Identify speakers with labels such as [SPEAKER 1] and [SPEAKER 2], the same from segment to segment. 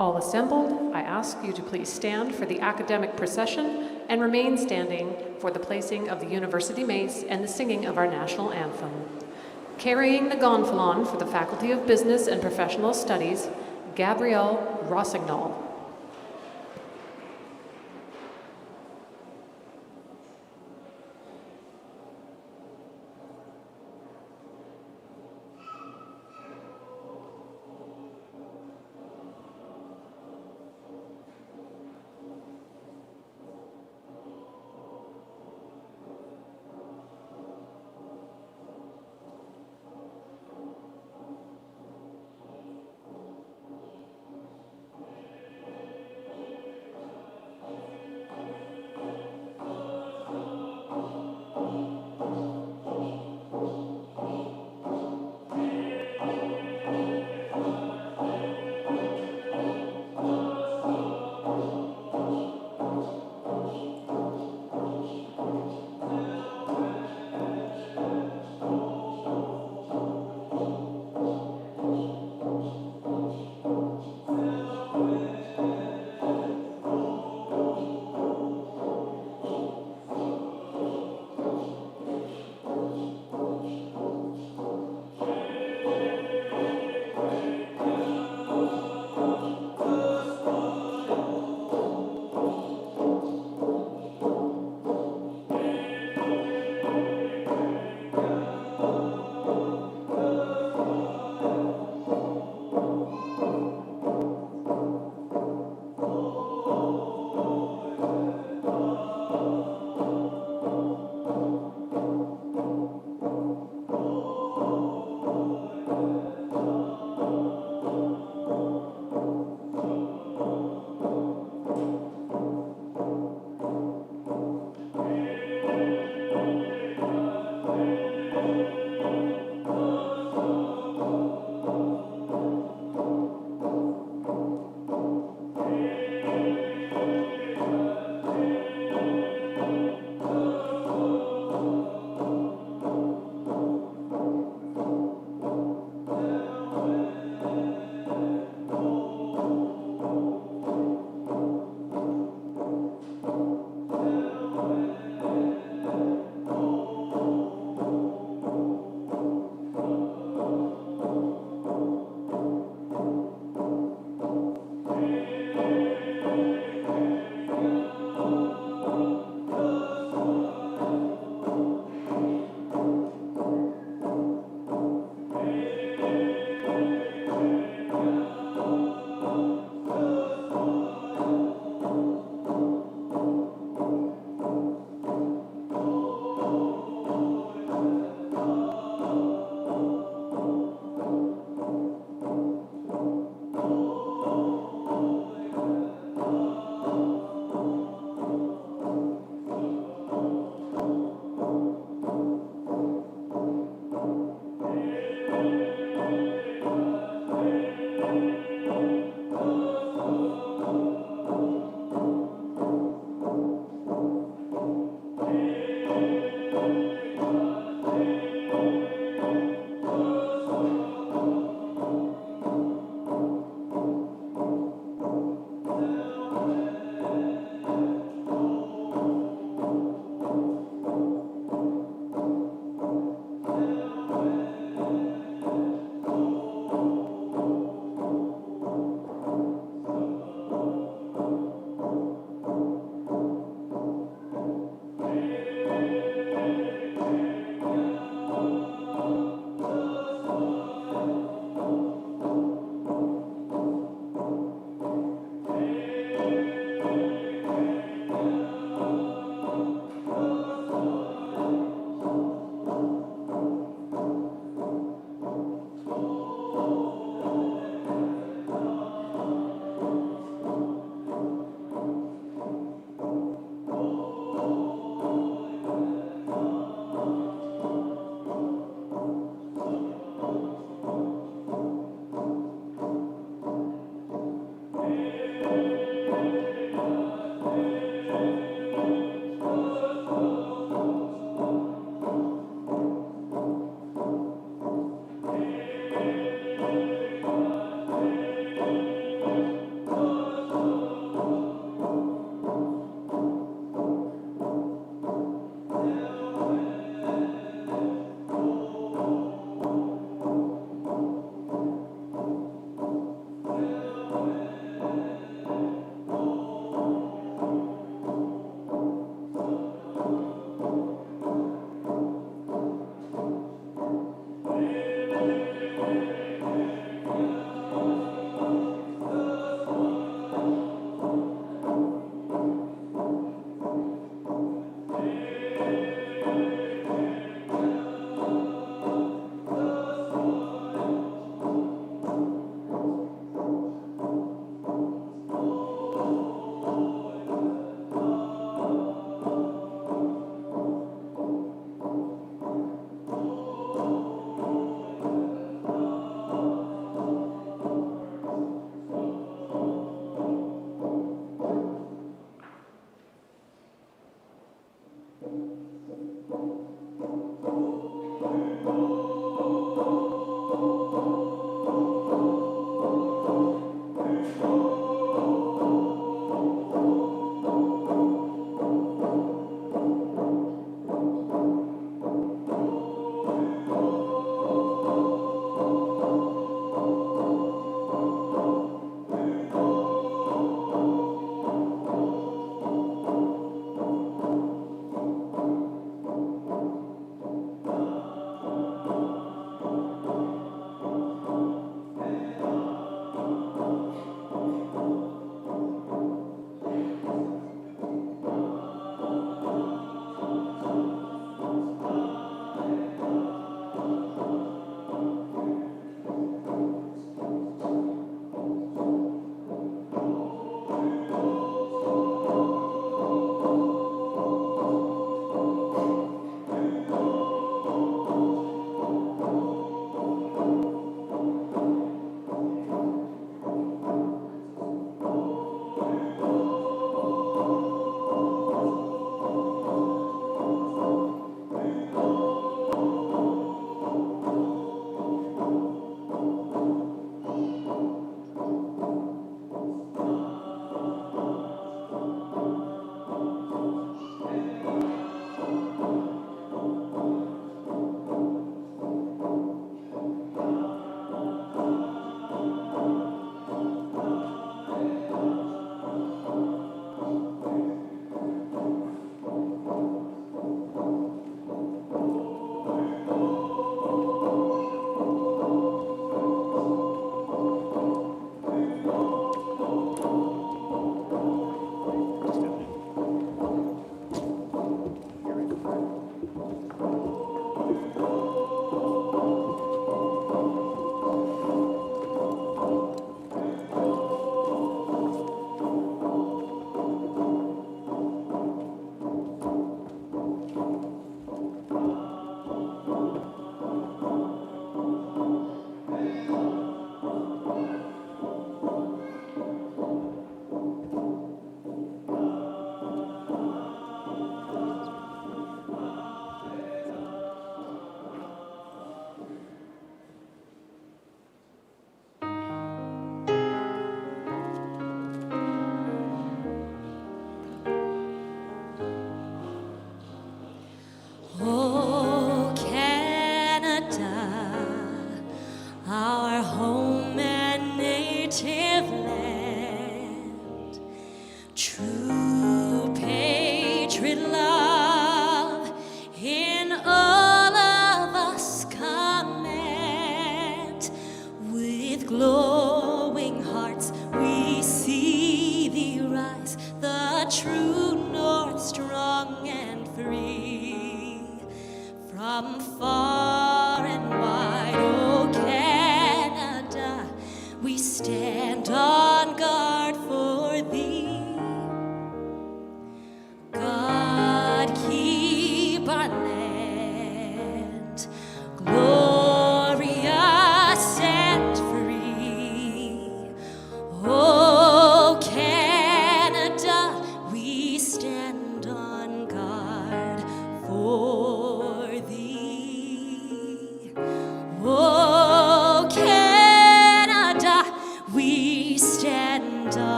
[SPEAKER 1] All assembled, I ask you to please stand for the academic procession and remain standing for the placing of the university mace and the singing of our national anthem. Carrying the gonfalon for the Faculty of Business and Professional Studies, Gabrielle Rossignol.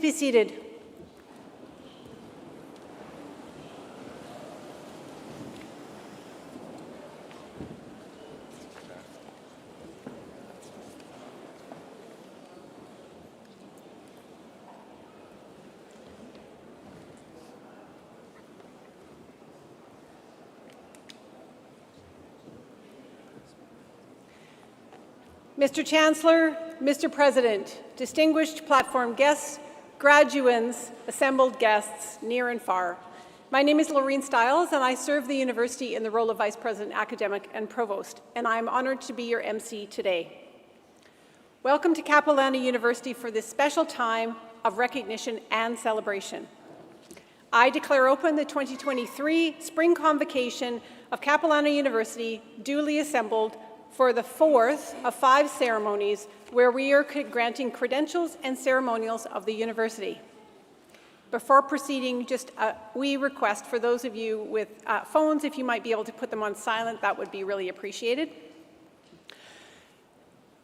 [SPEAKER 2] be seated. Mr. Chancellor, Mr. President, distinguished platform guests, graduands, assembled guests, near and far. My name is Laureen Stiles, and I serve the university in the role of Vice President, Academic, and Provost, and I am honored to be your MC today. Welcome to Capilano University for this special time of recognition and celebration. I declare open the 2023 Spring Convocation of Capilano University, duly assembled for the fourth of 5 ceremonies where we are granting credentials and ceremonials of the university. Before proceeding, just a wee request for those of you with phones, if you might be able to put them on silent, that would be really appreciated.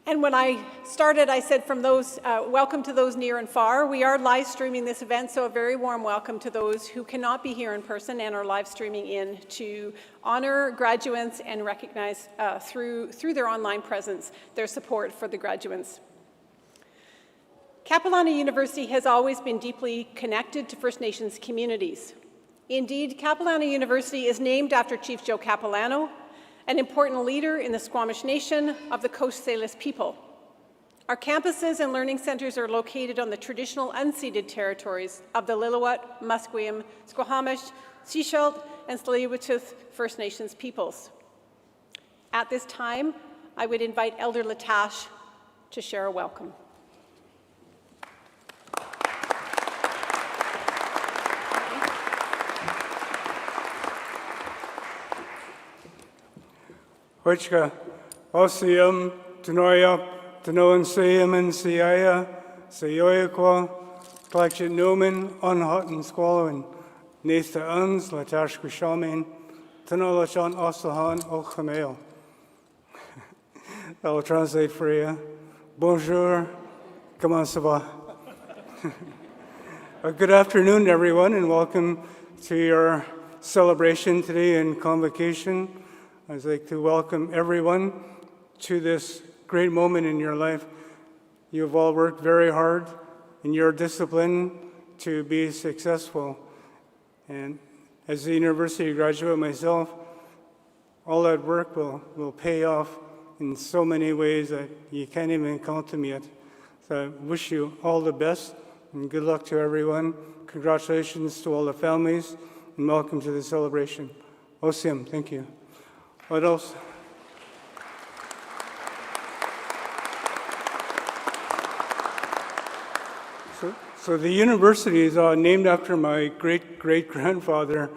[SPEAKER 2] And when I started, I said from those, welcome to those near and far. We are live streaming this event, so a very warm welcome to those who cannot be here in person and are live streaming in to honor graduates and recognize through their online presence their support for the graduates. Capilano University has always been deeply connected to First Nations communities. Indeed, Capilano University is named after Chief Joe Capilano, an important leader in the Squamish Nation of the Coast Salish people. Our campuses and learning centers are located on the traditional unceded territories of the Lillooet, Musqueam, Squamish, Sechelt, and Tsleil-Waututh First Nations peoples. At this time, I would invite Elder Latash to share a welcome.
[SPEAKER 3] Hochka, Osium, Tenoya, Tenoan Seam and Siaya, Sayoyakwa, Klakshit Nomen, Unhot and Squallowin, Nesta Uns, Latash Kushamin, Tenolochan Oslahan, Ochameo. That will translate for you. Bonjour, comment ça va? Good afternoon, everyone, and welcome to your celebration today in Convocation. I'd like to welcome everyone to this great moment in your life. You've all worked very hard in your discipline to be successful. And as a university graduate myself, all that work will pay off in so many ways that you can't even count them yet. So I wish you all the best and good luck to everyone. Congratulations to all the families and welcome to the celebration. Osium, thank you. What else? So the university is named after my great-great-grandfather,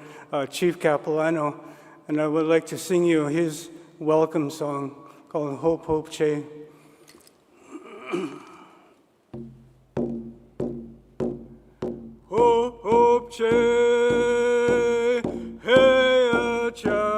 [SPEAKER 3] Chief Capilano, and I would like to sing you his welcome song called Hope, Hope, Che. Hope, Hope, Che, hey, cha.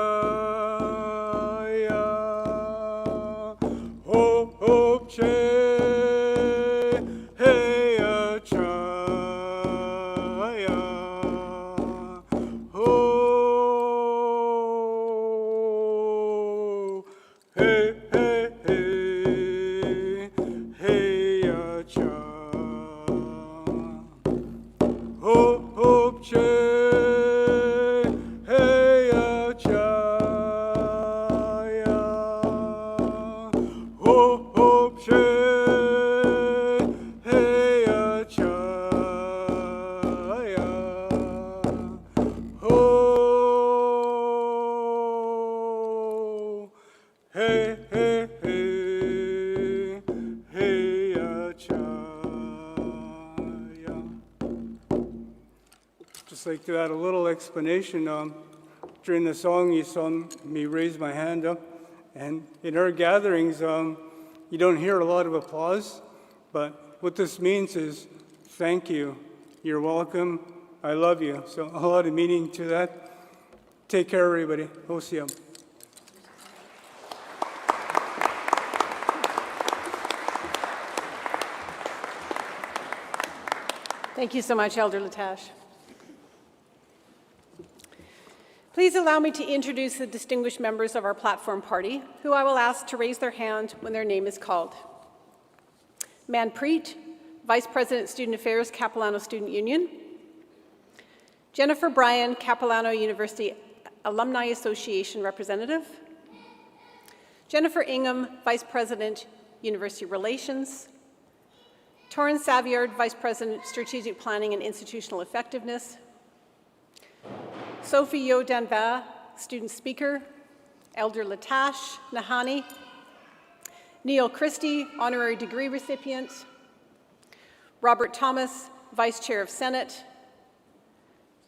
[SPEAKER 3] Just like to add a little explanation. During the song, you saw me raise my hand up, and in our gatherings, you don't hear a lot of applause, but what this means is thank you, you're welcome, I love you. So a lot of meaning to that. Take care, everybody. Osium.
[SPEAKER 2] Thank you so much, Elder Latache. Please allow me to introduce the distinguished members of our platform party, who I will ask to raise their hand when their name is called. Manpreet, Vice President, Student Affairs, Capilano Student Union. Jennifer Bryan, Capilano University Alumni Association Representative. Jennifer Ingham, Vice President, University Relations. Torrance Saviard, Vice President, Strategic Planning and Institutional Effectiveness. Sophie Yo-Danva, Student Speaker. Elder Latache Nahani. Neil Christie, Honorary Degree Recipient. Robert Thomas, Vice Chair of Senate.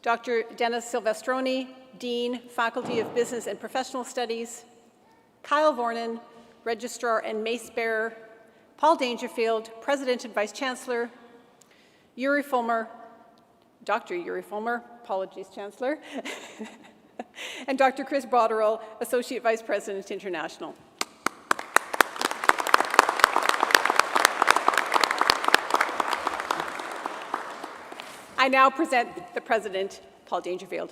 [SPEAKER 2] Dr. Dennis Silvestroni, Dean, Faculty of Business and Professional Studies. Kyle Vornan, Registrar and Mace Bearer. Paul Dangerfield, President and Vice Chancellor. Yuri Fulmer, Dr. Yuri Fulmer, apologies, Chancellor. And Dr. Chris Botterill, Associate Vice President, International. I now present the President, Paul Dangerfield.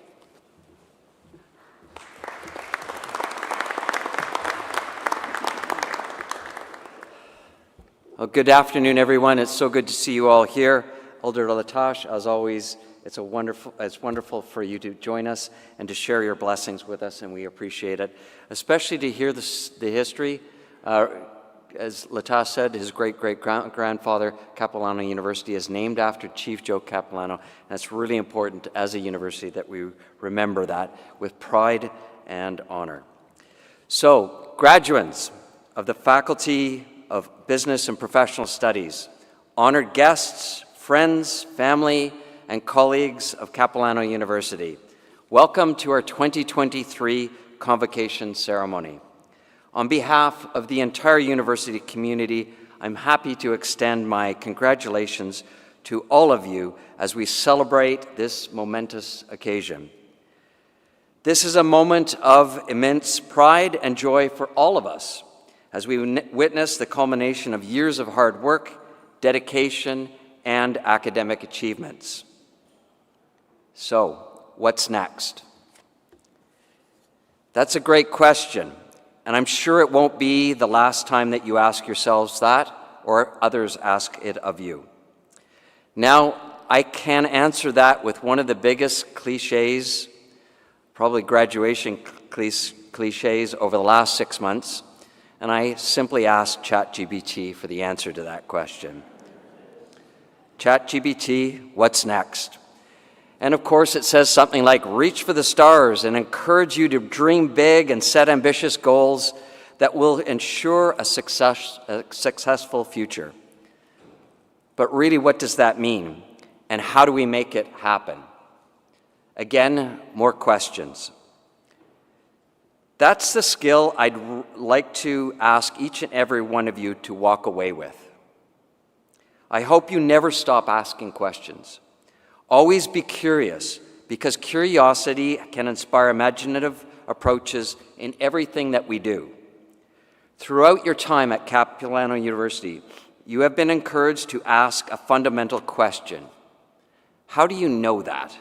[SPEAKER 4] Well, good afternoon, everyone. It's so good to see you all here. Elder Latache, as always, it's wonderful for you to join us and to share your blessings with us, and we appreciate it, especially to hear the history. As Latache said, his great-great-grandfather, Capilano University, is named after Chief Joe Capilano, and it's really important as a university that we remember that with pride and honor. So, graduates of the Faculty of Business and Professional Studies, honored guests, friends, family, and colleagues of Capilano University, welcome to our 2023 Convocation ceremony. On behalf of the entire university community, I'm happy to extend my congratulations to all of you as we celebrate this momentous occasion. This is a moment of immense pride and joy for all of us as we witness the culmination of years of hard work, dedication, and academic achievements. So, what's next? That's a great question. And I'm sure it won't be the last time that you ask yourselves that or others ask it of you. Now, I can answer that with one of the biggest cliches, probably graduation cliches over the last 6 months, and I simply asked ChatGPT for the answer to that question. ChatGPT, what's next? And of course, it says something like, reach for the stars and encourage you to dream big and set ambitious goals that will ensure a successful future. But really, what does that mean? And how do we make it happen? Again, more questions. That's the skill I'd like to ask each and every one of you to walk away with. I hope you never stop asking questions. Always be curious, because curiosity can inspire imaginative approaches in everything that we do. Throughout your time at Capilano University, you have been encouraged to ask a fundamental question. How do you know that?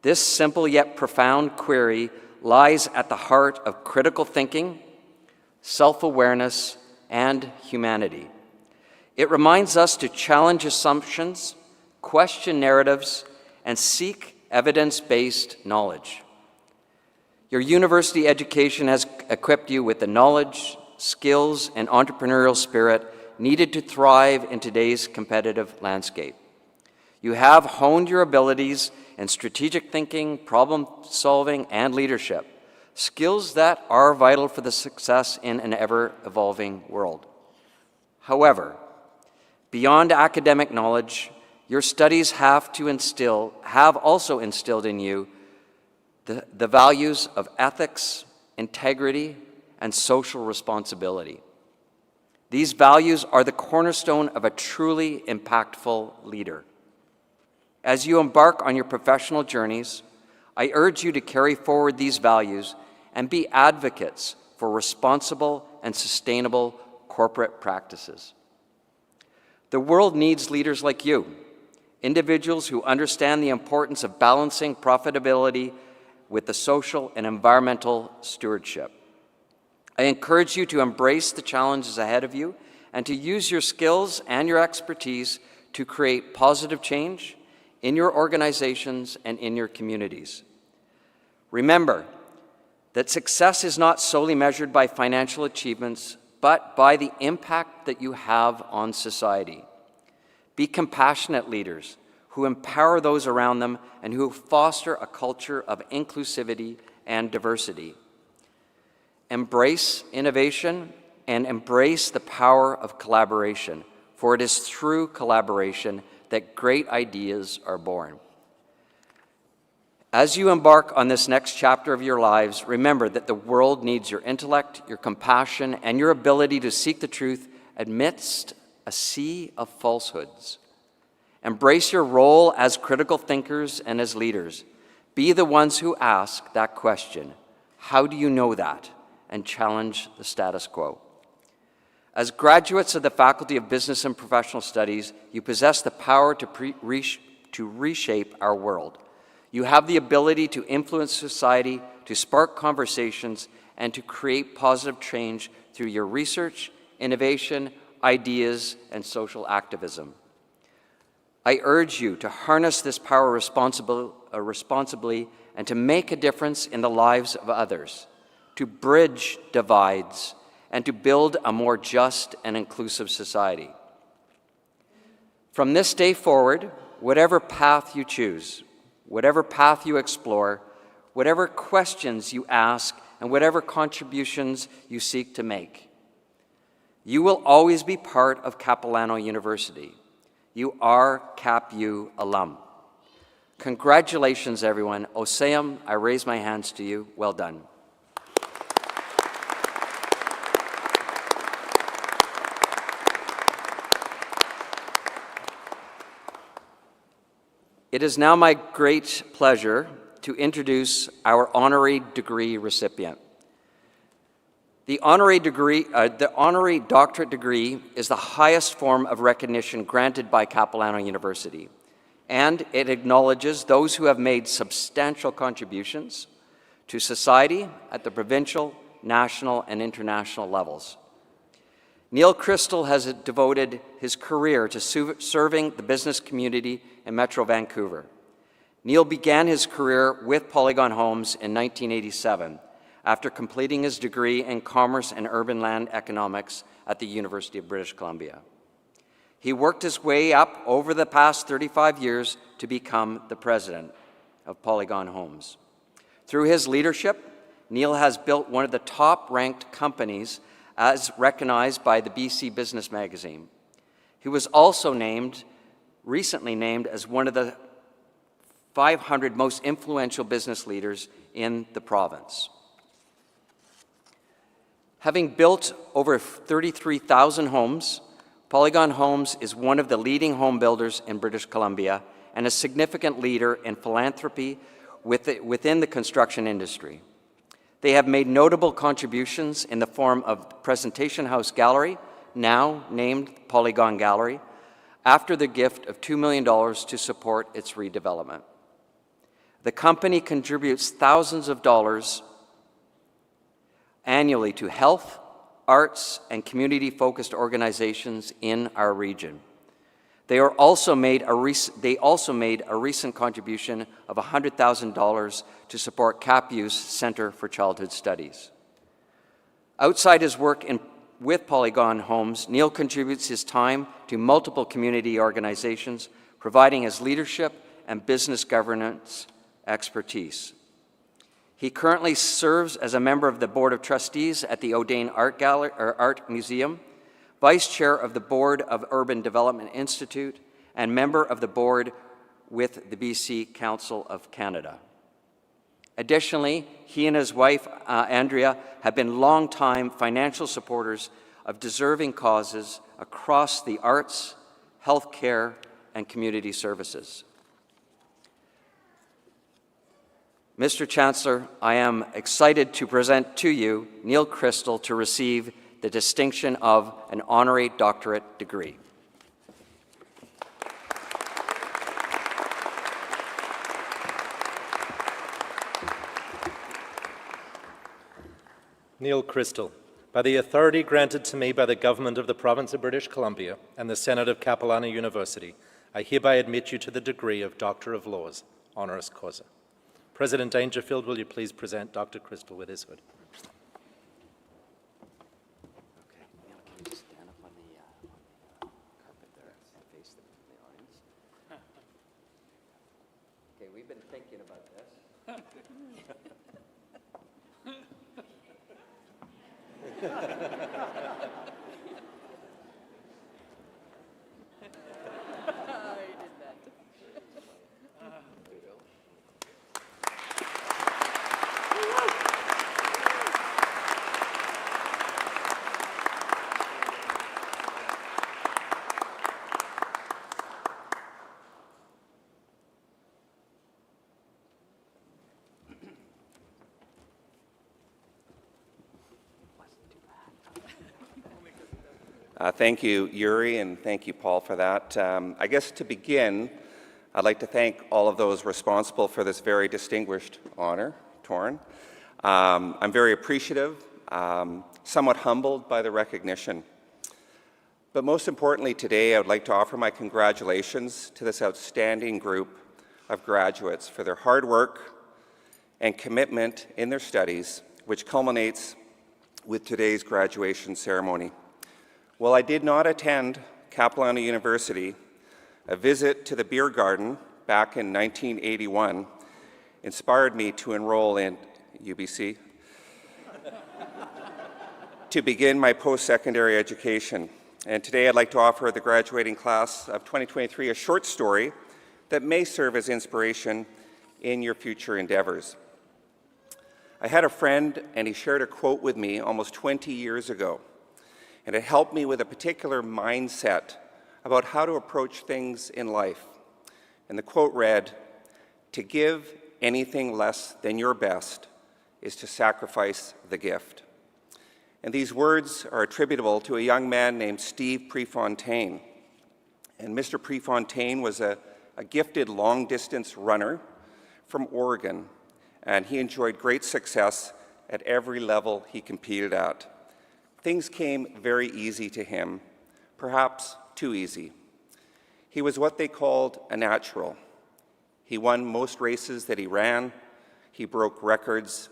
[SPEAKER 4] This simple yet profound query lies at the heart of critical thinking, self-awareness, and humanity. It reminds us to challenge assumptions, question narratives, and seek evidence-based knowledge. Your university education has equipped you with the knowledge, skills, and entrepreneurial spirit needed to thrive in today's competitive landscape. You have honed your abilities in strategic thinking, problem-solving, and leadership, skills that are vital for the success in an ever-evolving world. However, beyond academic knowledge, your studies have also instilled in you the values of ethics, integrity, and social responsibility. These values are the cornerstone of a truly impactful leader. As you embark on your professional journeys, I urge you to carry forward these values and be advocates for responsible and sustainable corporate practices. The world needs leaders like you. individuals who understand the importance of balancing profitability with the social and environmental stewardship. I encourage you to embrace the challenges ahead of you and to use your skills and your expertise to create positive change in your organizations and in your communities. Remember that success is not solely measured by financial achievements, but by the impact that you have on society. Be compassionate leaders who empower those around them and who foster a culture of inclusivity and diversity. Embrace innovation and embrace the power of collaboration, for it is through collaboration that great ideas are born. As you embark on this next chapter of your lives, remember that the world needs your intellect, your compassion, and your ability to seek the truth amidst a sea of falsehoods. Embrace your role as critical thinkers and as leaders. Be the ones who ask that question, how do you know that? And challenge the status quo. As graduates of the Faculty of Business and Professional Studies, you possess the power to reshape our world. You have the ability to influence society, to spark conversations, and to create positive change through your research, innovation, ideas, and social activism. I urge you to harness this power responsibly and to make a difference in the lives of others, to bridge divides, and to build a more just and inclusive society. From this day forward, whatever path you choose, whatever path you explore, whatever questions you ask, and whatever contributions you seek to make, you will always be part of Capilano University. You are CapU alum. Congratulations, everyone. Oseam, I raise my hands to you. Well done. It is now my great pleasure to introduce our honorary degree recipient. The honorary doctorate degree is the highest form of recognition granted by Capilano University, and it acknowledges those who have made substantial contributions to society at the provincial, national, and international levels. Neil Crystal has devoted his career to serving the business community in Metro Vancouver. Neil began his career with Polygon Homes in 1987 after completing his degree in Commerce and Urban Land Economics at the University of British Columbia. He worked his way up over the past 35 years to become the president of Polygon Homes. Through his leadership, Neil has built one of the top-ranked companies as recognized by the BC Business Magazine. He was also recently named as one of the 500 most influential business leaders in the province. Having built over 33,000 homes, Polygon Homes is one of the leading home builders in British Columbia and a significant leader in philanthropy within the construction industry. They have made notable contributions in the form of Presentation House Gallery, now named Polygon Gallery, after the gift of $2 million to support its redevelopment. The company contributes thousands of dollars annually to health, arts, and community-focused organizations in our region. They also made a recent contribution of $100,000 to support CapU's Center for Childhood Studies. Outside his work with Polygon Homes, Neil contributes his time to multiple community organizations, providing his leadership and business governance expertise. He currently serves as a member of the Board of Trustees at the O'Dane Art Museum, Vice Chair of the Board of Urban Development Institute, and member of the board with the BC Council of Canada. Additionally, he and his wife, Andrea, have been longtime financial supporters of deserving causes across the arts, healthcare, and community services. Mr. Chancellor, I am excited to present to you Neil Crystal to receive the distinction of an honorary doctorate degree.
[SPEAKER 5] Neil Crystal, by the authority granted to me by the Government of the Province of British Columbia and the Senate of Capilano University, I hereby admit you to the degree of Doctor of Laws, honoris causa. President Dangerfield, will you please present Dr. Crystal with his hood?
[SPEAKER 4] Okay, Neil, can you just stand up on the carpet there and face the audience? Okay, we've been thinking about this. Thank you, Yuri, and thank you, Paul, for that. I guess to begin, I'd like to thank all of those responsible for this very distinguished honor, Torrin. I'm very appreciative, somewhat humbled by the recognition. But most importantly today, I would like to offer my congratulations to this outstanding group of graduates for their hard work and commitment in their studies, which culminates with today's graduation ceremony. While I did not attend Capilano University, a visit to the beer garden back in 1981 inspired me to enroll in UBC to begin my post-secondary education. And today I'd like to offer the graduating class of 2023 a short story that may serve as inspiration in your future endeavors. I had a friend, and he shared a quote with me almost 20 years ago. And it helped me with a particular mindset about how to approach things in life. And the quote read, "To give anything less than your best is to sacrifice the gift." And these words are attributable to a young man named Steve Prefontaine. And Mr. Prefontaine was a gifted long-distance runner from Oregon, and he enjoyed great success at every level he competed at. Things came very easy to him, perhaps too easy. He was what they called a natural. He won most races that he ran, he broke records,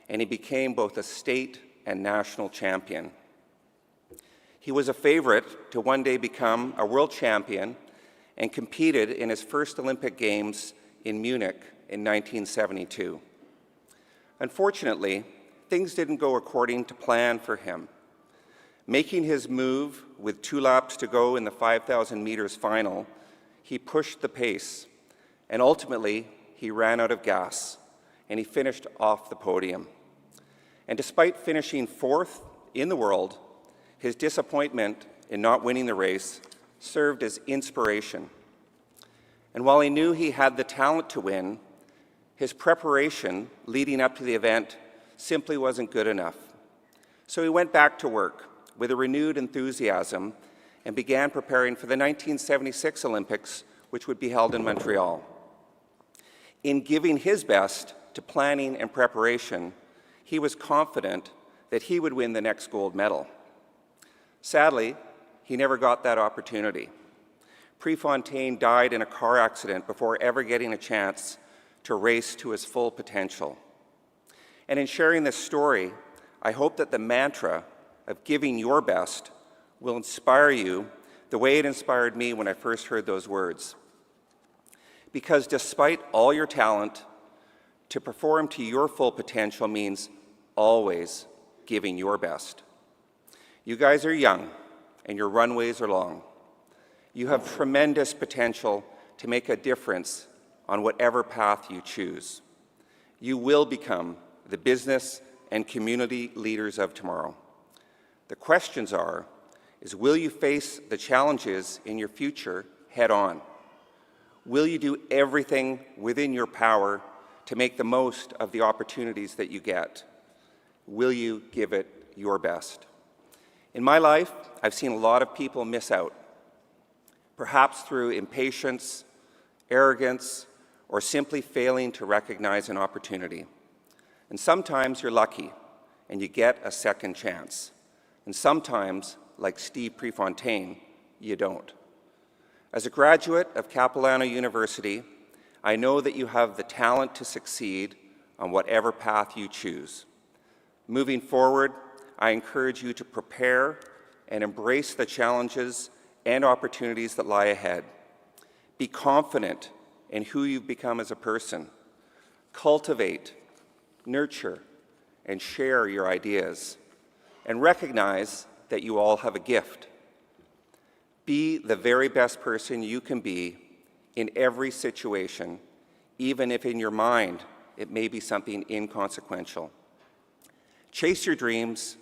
[SPEAKER 4] and he became both a state and national champion. He was a favorite to one day become a world champion and competed in his first Olympic Games in Munich in 1972. Unfortunately, things didn't go according to plan for him. Making his move with 2 laps to go in the 5,000 meters final, he pushed the pace, and ultimately he ran out of gas, and he finished off the podium. And despite finishing 4th in the world, his disappointment in not winning the race served as inspiration. And while he knew he had the talent to win, his preparation leading up to the event simply wasn't good enough. So he went back to work with a renewed enthusiasm and began preparing for the 1976 Olympics, which would be held in Montreal. In giving his best to planning and preparation, he was confident that he would win the next gold medal. Sadly, he never got that opportunity. Prefontaine died in a car accident before ever getting a chance to race to his full potential. And in sharing this story, I hope that the mantra of giving your best will inspire you the way it inspired me when I first heard those words. Because despite all your talent, to perform to your full potential means always giving your best. You guys are young, and your runways are long. You have tremendous potential to make a difference on whatever path you choose. You will become the business and community leaders of tomorrow. The questions are, will you face the challenges in your future head on? Will you do everything within your power to make the most of the opportunities that you get? Will you give it your best? In my life, I've seen a lot of people miss out, perhaps through impatience, arrogance, or simply failing to recognize an opportunity. And sometimes you're lucky
[SPEAKER 6] and you get a second chance. And sometimes, like Steve Prefontaine, you don't. As a graduate of Capilano University, I know that you have the talent to succeed on whatever path you choose. Moving forward, I encourage you to prepare and embrace the challenges and opportunities that lie ahead. Be confident in who you've become as a person. Cultivate, nurture, and share your ideas. And recognize that you all have a gift. Be the very best person you can be in every situation, even if in your mind it may be something inconsequential. Chase your dreams,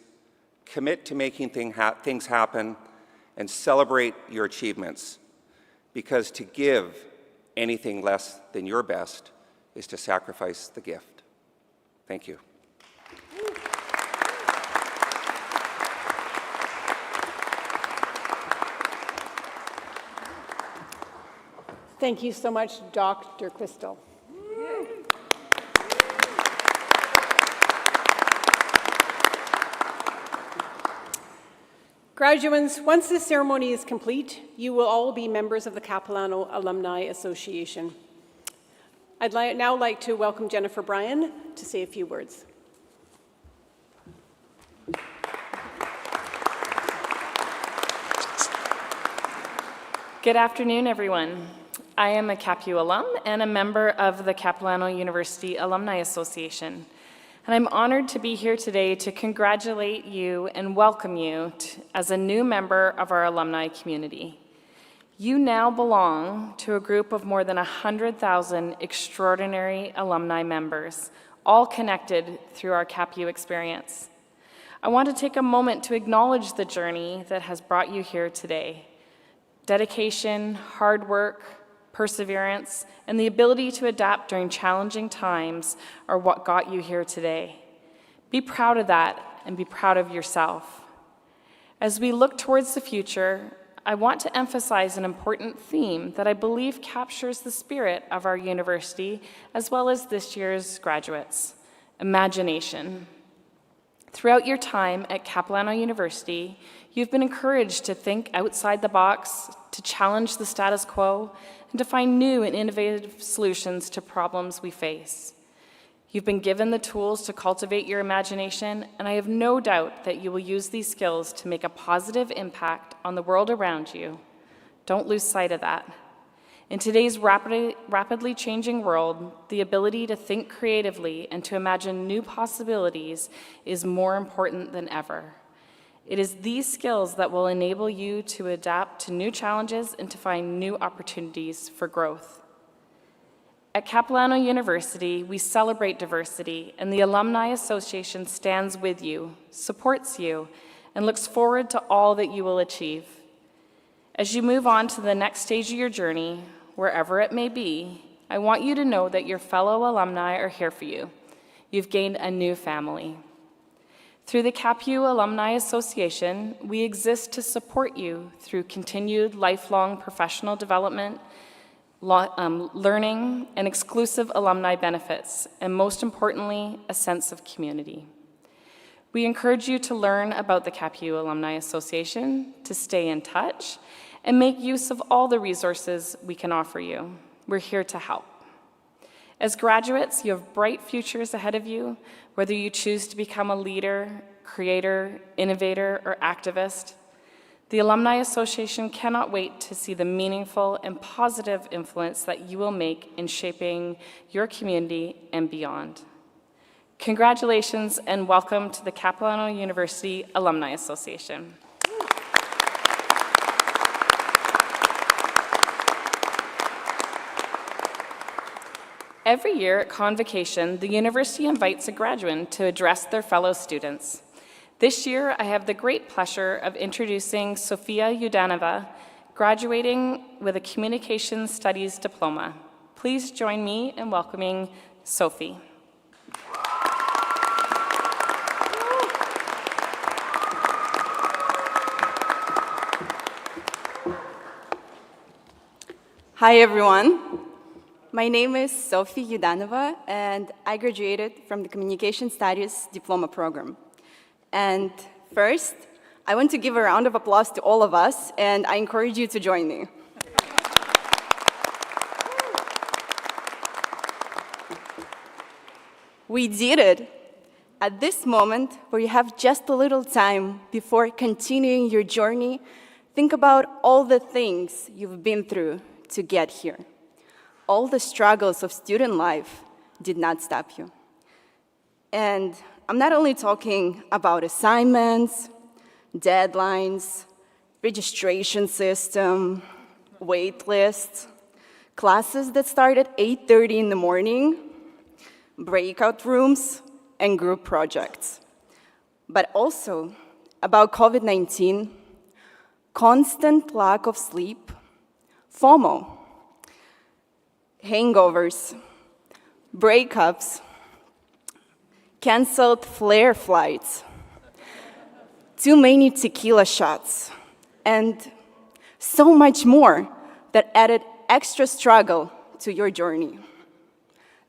[SPEAKER 6] commit to making things happen, and celebrate your achievements, because to give anything less than your best is to sacrifice the gift. Thank you.
[SPEAKER 2] Thank you so much, Dr. Crystal. Graduates, once this ceremony is complete, you will all be members of the Capilano Alumni Association. I'd now like to welcome Jennifer Bryan to say a few words.
[SPEAKER 7] Good afternoon, everyone. I am a CapU alum and a member of the Capilano University Alumni Association. And I'm honored to be here today to congratulate you and welcome you as a new member of our alumni community. You now belong to a group of more than 100,000 extraordinary alumni members, all connected through our CapU experience. I want to take a moment to acknowledge the journey that has brought you here today. Dedication, hard work, perseverance, and the ability to adapt during challenging times are what got you here today. Be proud of that and be proud of yourself. As we look towards the future, I want to emphasize an important theme that I believe captures the spirit of our university as well as this year's graduates: imagination. Throughout your time at Capilano University, you've been encouraged to think outside the box, to challenge the status quo, and to find new and innovative solutions to problems we face. You've been given the tools to cultivate your imagination, and I have no doubt that you will use these skills to make a positive impact on the world around you. Don't lose sight of that. In today's rapidly changing world, the ability to think creatively and to imagine new possibilities is more important than ever. It is these skills that will enable you to adapt to new challenges and to find new opportunities for growth. At Capilano University, we celebrate diversity, and the Alumni Association stands with you, supports you, and looks forward to all that you will achieve. As you move on to the next stage of your journey, wherever it may be, I want you to know that your fellow alumni are here for you. You've gained a new family. Through the CapU Alumni Association, we exist to support you through continued lifelong professional development, learning, and exclusive alumni benefits, and most importantly, a sense of community. We encourage you to learn about the CapU Alumni Association, to stay in touch, and make use of all the resources we can offer you. We're here to help. As graduates, you have bright futures ahead of you, whether you choose to become a leader, creator, innovator, or activist. The Alumni Association cannot wait to see the meaningful and positive influence that you will make in shaping your community and beyond. Congratulations and welcome to the Capilano University Alumni Association. Every year at Convocation, the university invites a graduate to address their fellow students. This year, I have the great pleasure of introducing Sofia Yudanova, graduating with a Communication Studies diploma. Please join me in welcoming Sophie.
[SPEAKER 8] Hi, everyone. My name is Sophie Yudanova, and I graduated from the Communication Studies Diploma program. And first, I want to give a round of applause to all of us, and I encourage you to join me. We did it. At this moment, where you have just a little time before continuing your journey, think about all the things you've been through to get here. All the struggles of student life did not stop you. And I'm not only talking about assignments, deadlines, registration system, wait lists, classes that start at 8:30 in the morning, breakout rooms, and group projects, but also about COVID-19, constant lack of sleep, FOMO, hangovers, breakups, canceled flare flights, too many tequila shots, and so much more that added extra struggle to your journey.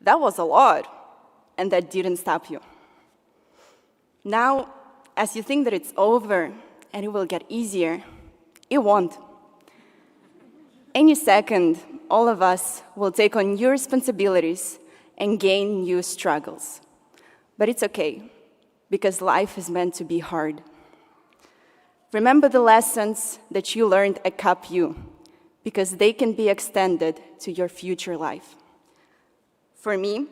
[SPEAKER 8] That was a lot, and that didn't stop you. Now, as you think that it's over and it will get easier, it won't. Any second, all of us will take on new responsibilities and gain new struggles. But it's okay, because life is meant to be hard. Remember the lessons that you learned at CapU, because they can be extended to your future life. For me,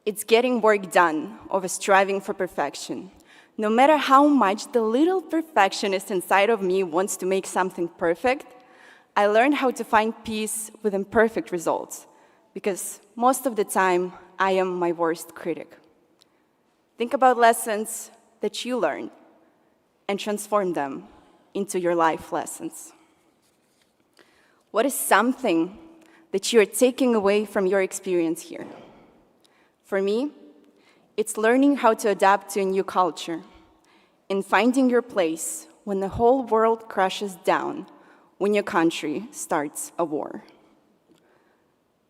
[SPEAKER 8] it's getting work done over striving for perfection. No matter how much the little perfectionist inside of me wants to make something perfect, I learned how to find peace with imperfect results, because most of the time, I am my worst critic. Think about lessons that you learned and transform them into your life lessons. What is something that you're taking away from your experience here? For me, it's learning how to adapt to a new culture and finding your place when the whole world crashes down, when your country starts a war.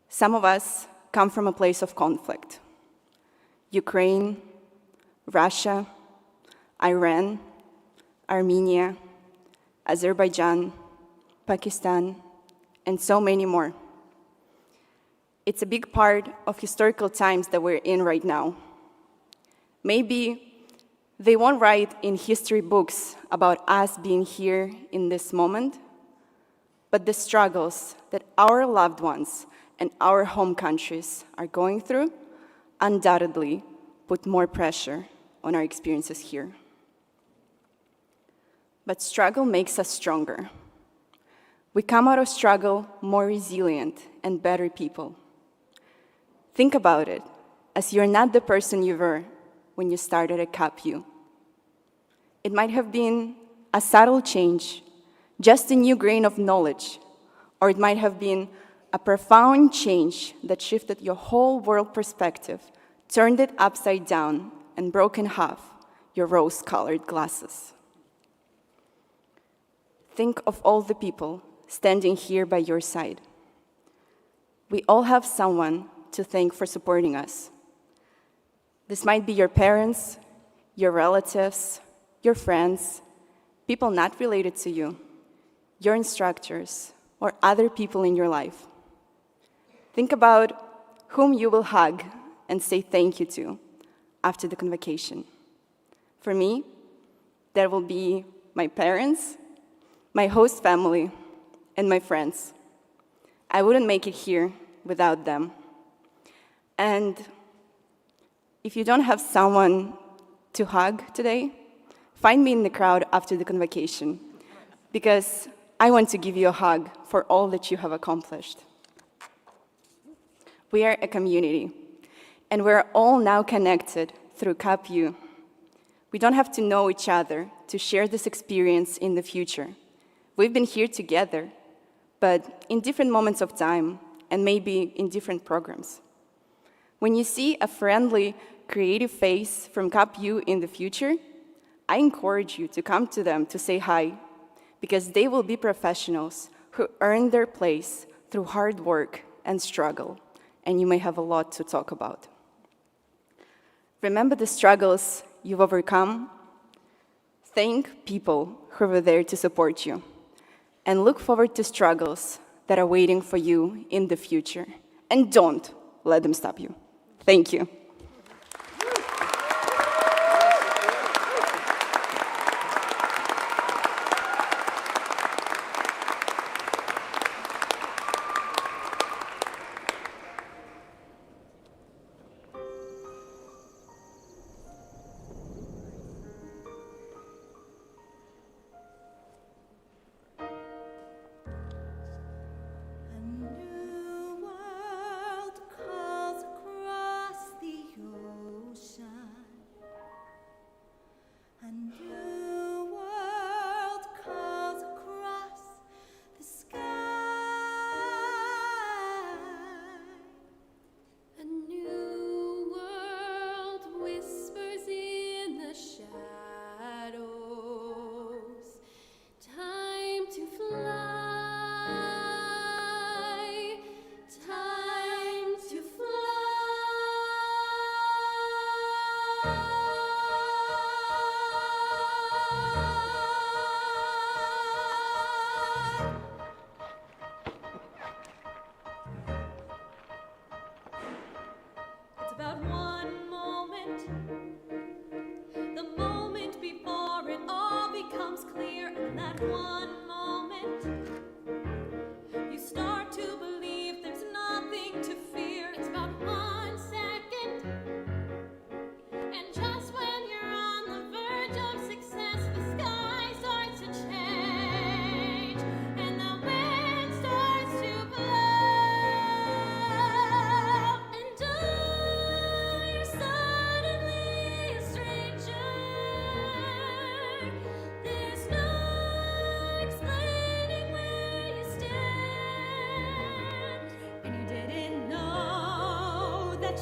[SPEAKER 8] Some of us come from a place of conflict. Ukraine, Russia, Iran, Armenia, Azerbaijan, Pakistan, and so many more. It's a big part of historical times that we're in right now. Maybe they won't write in history books about us being here in this moment, but the struggles that our loved ones and our home countries are going through undoubtedly put more pressure on our experiences here. But struggle makes us stronger. We come out of struggle more resilient and better people. Think about it, as you're not the person you were when you started at CapU. It might have been a subtle change, just a new grain of knowledge, or it might have been a profound change that shifted your whole world perspective, turned it upside down, and broke in half your rose-colored glasses. Think of all the people standing here by your side. We all have someone to thank for supporting us. This might be your parents, your relatives, your friends, people not related to you, your instructors, or other people in your life. Think about whom you will hug and say thank you to after the convocation. For me, that will be my parents, my host family, and my friends. I wouldn't make it here without them. And if you don't have someone to hug today, find me in the crowd after the convocation, because I want to give you a hug for all that you have accomplished. We are a community, and we're all now connected through CapU. We don't have to know each other to share this experience in the future. We've been here together, but in different moments of time, and maybe in different programs. When you see a friendly, creative face from CapU in the future, I encourage you to come to them to say hi, because they will be professionals who earn their place through hard work and struggle, and you may have a lot to talk about. Remember the struggles you've overcome, thank people who were there to support you and look forward to struggles that are waiting for you in the future. And don't let them stop you. Thank you.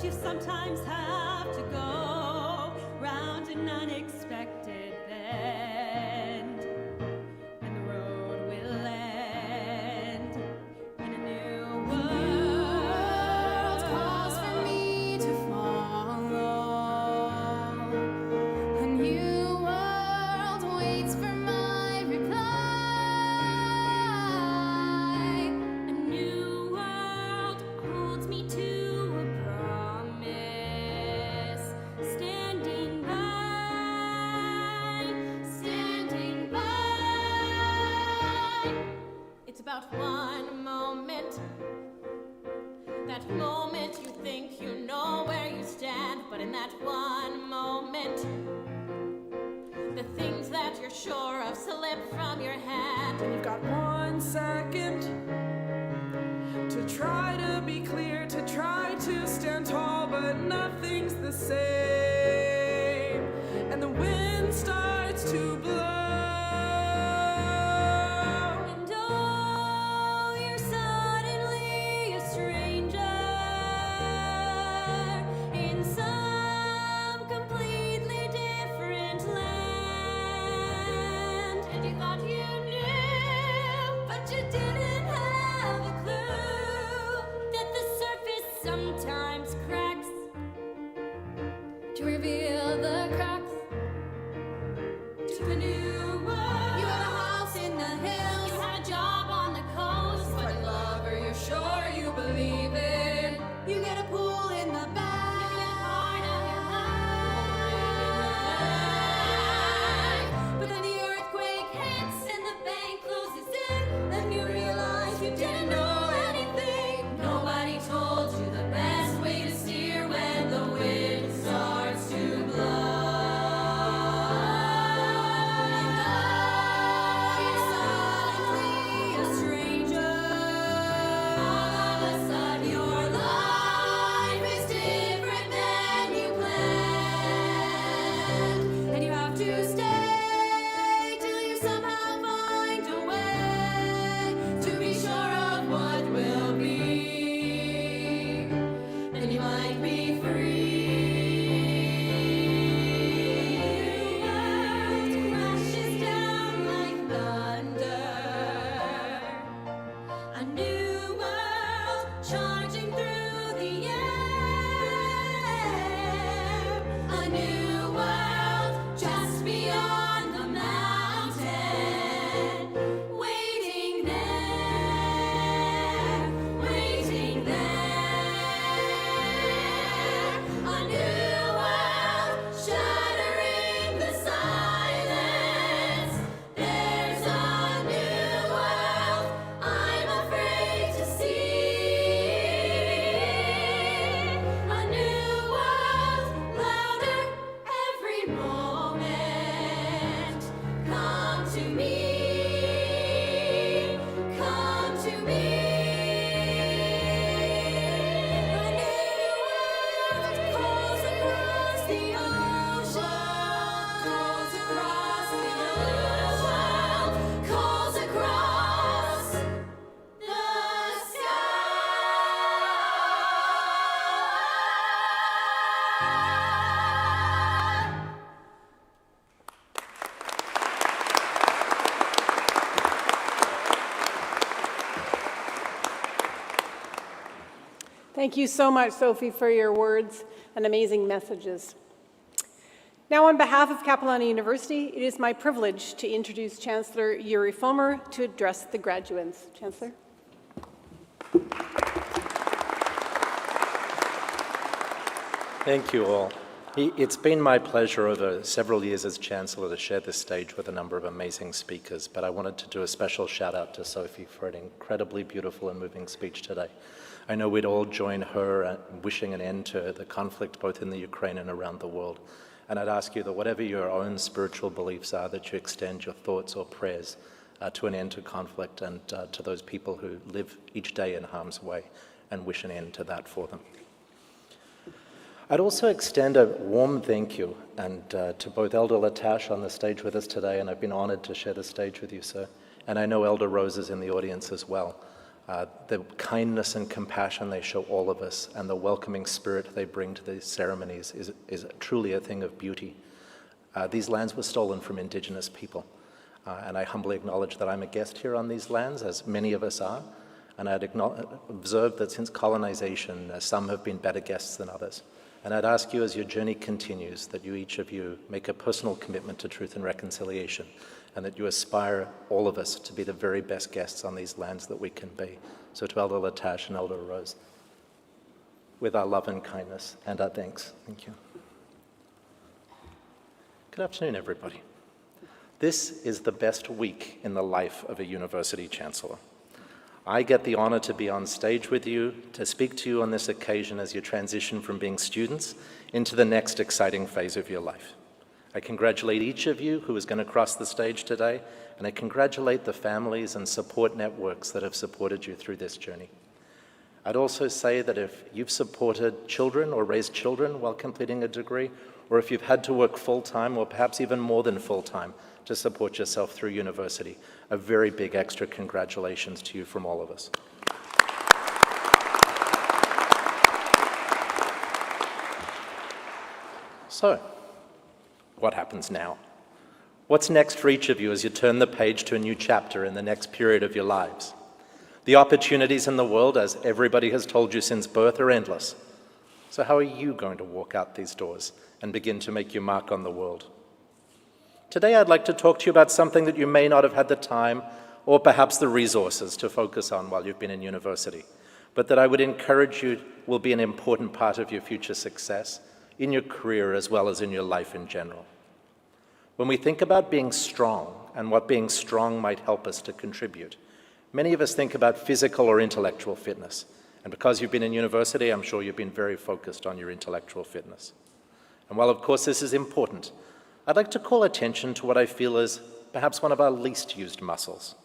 [SPEAKER 9] You sometimes have to go round an unexpected bend, and the road will end in a new world calls for me to follow. A new world waits for my reply. A new world holds me to about one moment. That moment you think you know where you stand, but in that one moment, the things that you're sure of slip from your hand.
[SPEAKER 10] And you've got 1 second to try to be clear, to try to stand tall, but nothing's the same. And the wind starts to blow.
[SPEAKER 9] To reveal the cracks to a new world. You had a house in the hills, you had a job on the coast, but a lover you're sure you believe in. You get a pool in the back, you get part of your life. But then the earthquake hits and the bank closes in, then you realize you didn't know anything. Nobody told you the best way to steer when the wind starts to blow. moment. Come to me. Come to me. A new world calls across the ocean. Calls across the ocean. Calls across the sky.
[SPEAKER 2] Thank you so much, Sophie, for your words and amazing messages. Now, on behalf of Capilano University, it is my privilege to introduce Chancellor Yuri Fulmer to address the graduates. Chancellor.
[SPEAKER 5] Thank you all. It's been my pleasure over several years as Chancellor to share this stage with a number of amazing speakers, but I wanted to do a special shout out to Sophie for an incredibly beautiful and moving speech today. I know we'd all join her in wishing an end to the conflict both in the Ukraine and around the world. And I'd ask you that whatever your own spiritual beliefs are, that you extend your thoughts or prayers to an end to conflict and to those people who live each day in harm's way, and wish an end to that for them. I'd also extend a warm thank you to both Elder Latash on the stage with us today, and I've been honored to share the stage with you, sir. And I know Elder Rose is in the audience as well. The kindness and compassion they show all of us and the welcoming spirit they bring to these ceremonies is truly a thing of beauty. These lands were stolen from Indigenous people, and I humbly acknowledge that I'm a guest here on these lands, as many of us are, and I'd observe that since colonization, some have been better guests than others. And I'd ask you, as your journey continues, that you, each of you, make a personal commitment to truth and reconciliation, and that you aspire, all of us, to be the very best guests on these lands that we can be. So to Elder Latash and Elder Rose, with our love and kindness and our thanks. Thank you. Good afternoon, everybody. This is the best week in the life of a university chancellor. I get the honor to be on stage with you, to speak to you on this occasion as you transition from being students into the next exciting phase of your life. I congratulate each of you who is going to cross the stage today, and I congratulate the families and support networks that have supported you through this journey. I'd also say that if you've supported children or raised children while completing a degree, or if you've had to work full-time or perhaps even more than full-time to support yourself through university, a very big extra congratulations to you from all of us. So, what happens now? What's next for each of you as you turn the page to a new chapter in the next period of your lives? The opportunities in the world, as everybody has told you since birth, are endless. So how are you going to walk out these doors and begin to make your mark on the world? Today I'd like to talk to you about something that you may not have had the time or perhaps the resources to focus on while you've been in university, but that I would encourage you will be an important part of your future success in your career as well as in your life in general. When we think about being strong and what being strong might help us to contribute, many of us think about physical or intellectual fitness. And because you've been in university, I'm sure you've been very focused on your intellectual fitness. And while of course this is important, I'd like to call attention to what I feel is perhaps one of our least used muscles.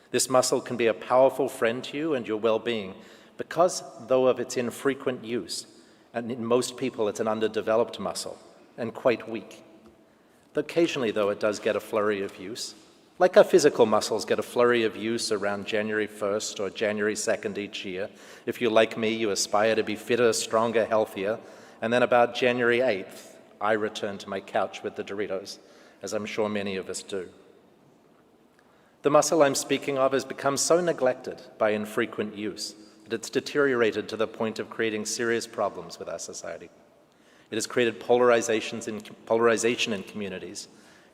[SPEAKER 5] This muscle can be a powerful friend to you and your well-being because, though of its infrequent use, and in most people it's an underdeveloped muscle and quite weak. Occasionally, though, it does get a flurry of use. Like our physical muscles get a flurry of use around January 1st or January 2nd each year. If you're like me, you aspire to be fitter, stronger, healthier. And then about January 8th, I return to my couch with the Doritos, as I'm sure many of us do. The muscle I'm speaking of has become so neglected by infrequent use that it's deteriorated to the point of creating serious problems with our society. It has created polarization in communities,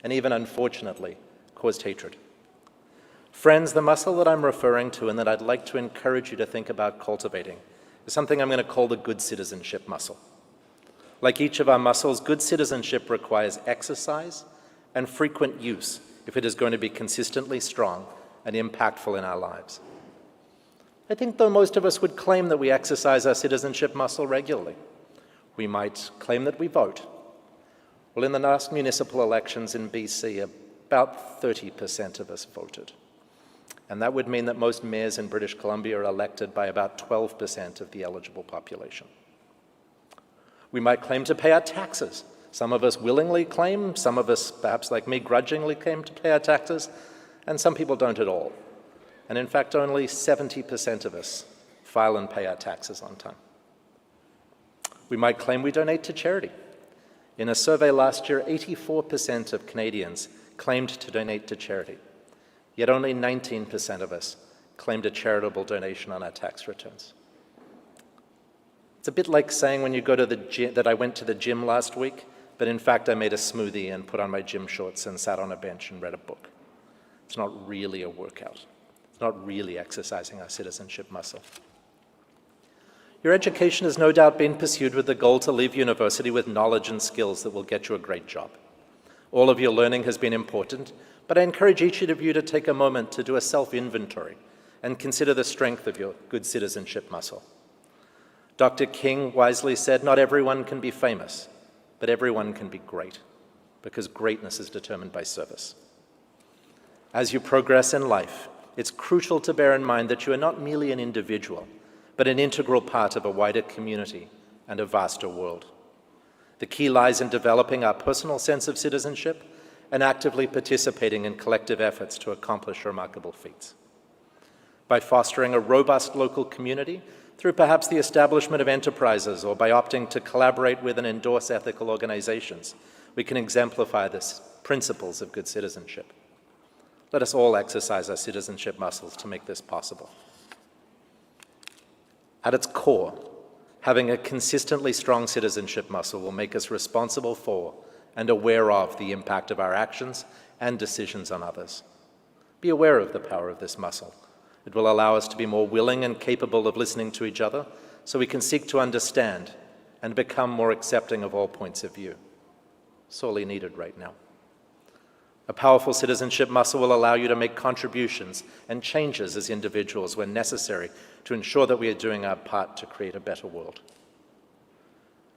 [SPEAKER 5] and even, unfortunately, caused hatred. Friends, the muscle that I'm referring to and that I'd like to encourage you to think about cultivating is something I'm going to call the good citizenship muscle. Like each of our muscles, good citizenship requires exercise and frequent use if it is going to be consistently strong and impactful in our lives. I think though most of us would claim that we exercise our citizenship muscle regularly. We might claim that we vote, Well, in the last municipal elections in BC, about 30% of us voted. And that would mean that most mayors in British Columbia are elected by about 12% of the eligible population. We might claim to pay our taxes. Some of us willingly claim, some of us, perhaps like me, grudgingly claim to pay our taxes, and some people don't at all. And in fact, only 70% of us file and pay our taxes on time. We might claim we donate to charity. In a survey last year, 84% of Canadians claimed to donate to charity, yet only 19% of us claimed a charitable donation on our tax returns. It's a bit like saying when you go to the gym, that I went to the gym last week, but in fact I made a smoothie and put on my gym shorts and sat on a bench and read a book. It's not really a workout. It's not really exercising our citizenship muscle. Your education has no doubt been pursued with the goal to leave university with knowledge and skills that will get you a great job. All of your learning has been important, but I encourage each of you to take a moment to do a self-inventory and consider the strength of your good citizenship muscle. Dr. King wisely said, "Not everyone can be famous, but everyone can be great, because greatness is determined by service." As you progress in life, it's crucial to bear in mind that you are not merely an individual, but an integral part of a wider community and a vaster world. The key lies in developing our personal sense of citizenship and actively participating in collective efforts to accomplish remarkable feats. By fostering a robust local community through perhaps the establishment of enterprises or by opting to collaborate with and endorse ethical organizations, we can exemplify the principles of good citizenship. Let us all exercise our citizenship muscles to make this possible. At its core, having a consistently strong citizenship muscle will make us responsible for and aware of the impact of our actions and decisions on others. Be aware of the power of this muscle. It will allow us to be more willing and capable of listening to each other so we can seek to understand and become more accepting of all points of view. Sorely needed right now. A powerful citizenship muscle will allow you to make contributions and changes as individuals when necessary to ensure that we are doing our part to create a better world.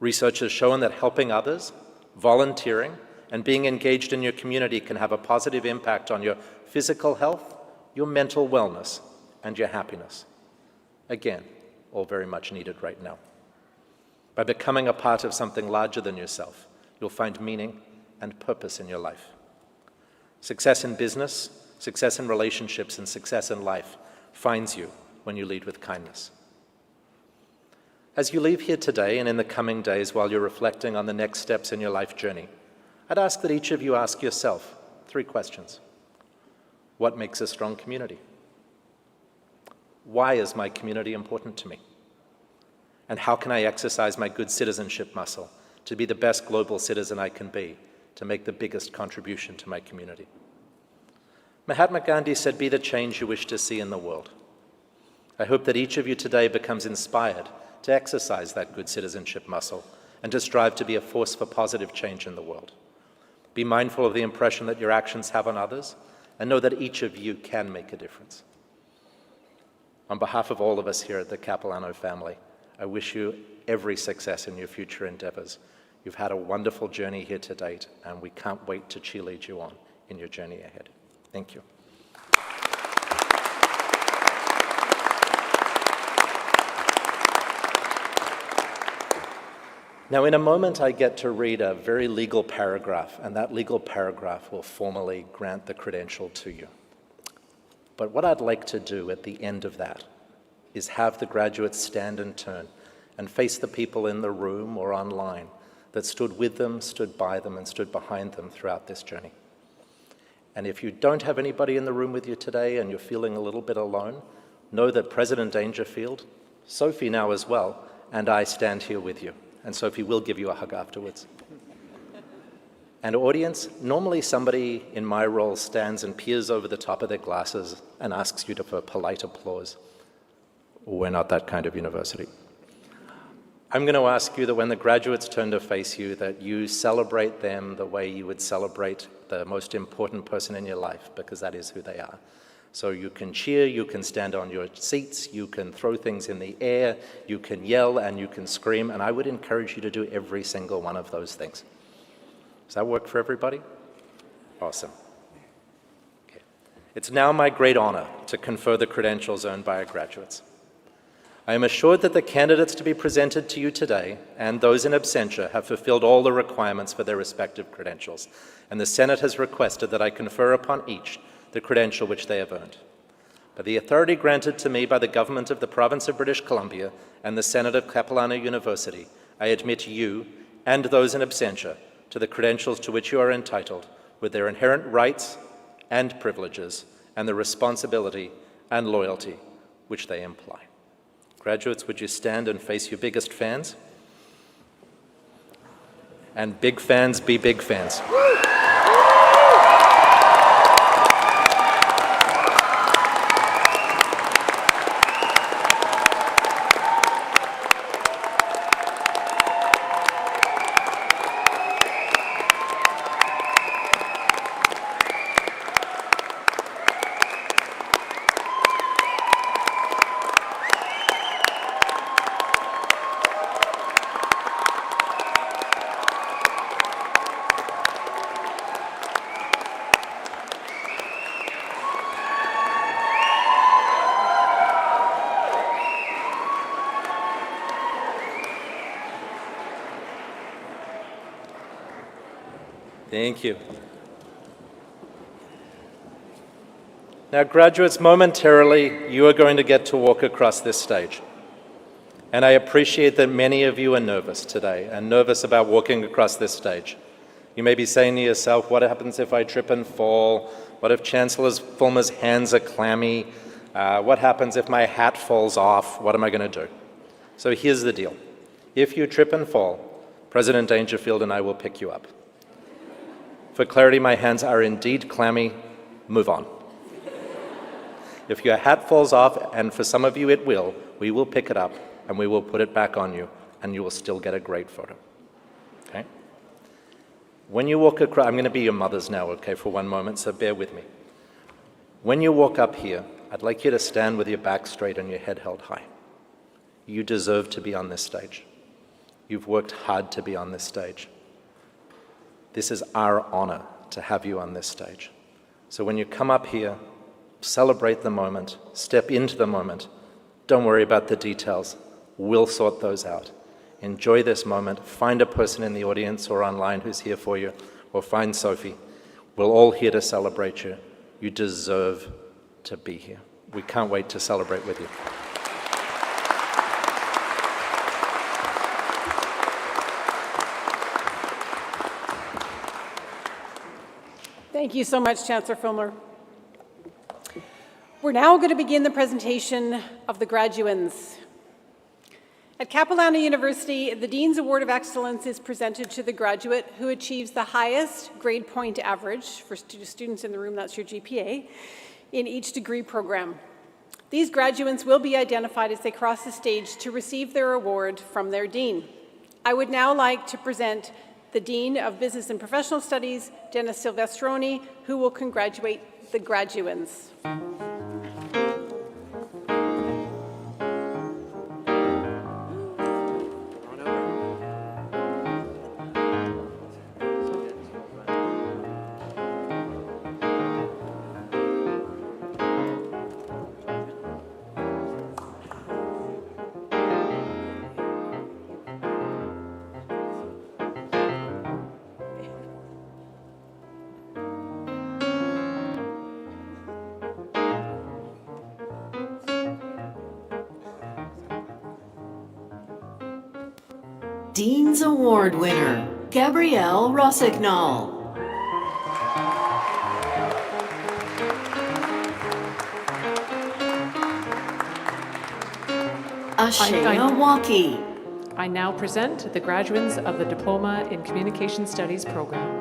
[SPEAKER 5] Research has shown that helping others, volunteering, and being engaged in your community can have a positive impact on your physical health, your mental wellness, and your happiness. Again, all very much needed right now. By becoming a part of something larger than yourself, you'll find meaning and purpose in your life. Success in business, success in relationships, and success in life finds you when you lead with kindness. As you leave here today and in the coming days while you're reflecting on the next steps in your life journey, I'd ask that each of you ask yourself 3 questions. What makes a strong community? Why is my community important to me? And how can I exercise my good citizenship muscle to be the best global citizen I can be, to make the biggest contribution to my community? Mahatma Gandhi said, "Be the change you wish to see in the world." I hope that each of you today becomes inspired to exercise that good citizenship muscle and to strive to be a force for positive change in the world. Be mindful of the impression that your actions have on others, and know that each of you can make a difference. On behalf of all of us here at the Capilano family, I wish you every success in your future endeavors. You've had a wonderful journey here to date, and we can't wait to cheerlead you on in your journey ahead. Thank you. Now, in a moment, I get to read a very legal paragraph, and that legal paragraph will formally grant the credential to you. But what I'd like to do at the end of that is have the graduates stand and turn and face the people in the room or online that stood with them, stood by them, and stood behind them throughout this journey. And if you don't have anybody in the room with you today and you're feeling a little bit alone, know that President Dangerfield, Sophie now as well, and I stand here with you. And Sophie will give you a hug afterwards. And audience, normally somebody in my role stands and peers over the top of their glasses and asks you for polite applause. We're not that kind of university. I'm going to ask you that when the graduates turn to face you, that you celebrate them the way you would celebrate the most important person in your life, because that is who they are. So you can cheer, you can stand on your seats, you can throw things in the air, you can yell, and you can scream, and I would encourage you to do every single one of those things. Does that work for everybody? Awesome. Okay. It's now my great honor to confer the credentials earned by our graduates. I am assured that the candidates to be presented to you today and those in absentia have fulfilled all the requirements for their respective credentials, and the Senate has requested that I confer upon each the credential which they have earned. By the authority granted to me by the government of the province of British Columbia and the Senate of Capilano University, I admit you and those in absentia to the credentials to which you are entitled, with their inherent rights and privileges and the responsibility and loyalty which they imply. Graduates, would you stand and face your biggest fans? And big fans be big fans. Thank you. Now, graduates, momentarily, you are going to get to walk across this stage. And I appreciate that many of you are nervous today and nervous about walking across this stage. You may be saying to yourself, what happens if I trip and fall? What if Chancellor Fulmer's hands are clammy? What happens if my hat falls off? What am I going to do? So here's the deal. If you trip and fall, President Dangerfield and I will pick you up. For clarity, my hands are indeed clammy. Move on. If your hat falls off, and for some of you it will, we will pick it up and we will put it back on you, and you will still get a great photo. Okay? When you walk across, I'm going to be your mothers now, okay, for one moment, so bear with me. When you walk up here, I'd like you to stand with your back straight and your head held high. You deserve to be on this stage. You've worked hard to be on this stage. This is our honor to have you on this stage. So when you come up here, celebrate the moment, step into the moment. Don't worry about the details. We'll sort those out. Enjoy this moment. Find a person in the audience or online who's here for you, or find Sophie. We're all here to celebrate you. You deserve to be here. We can't wait to celebrate with you.
[SPEAKER 2] Thank you so much, Chancellor Fulmer. We're now going to begin the presentation of the graduands. At Capilano University, the Dean's Award of Excellence is presented to the graduate who achieves the highest grade point average, for students in the room, that's your GPA, in each degree program. These graduates will be identified as they cross the stage to receive their award from their Dean. I would now like to present the Dean of Business and Professional Studies, Dennis Silvestroni, who will congratulate the graduands.
[SPEAKER 11] Dean's Award winner, Gabrielle Rossignol. Ashaya Waki.
[SPEAKER 1] I now present the graduates of the Diploma in Communication Studies program.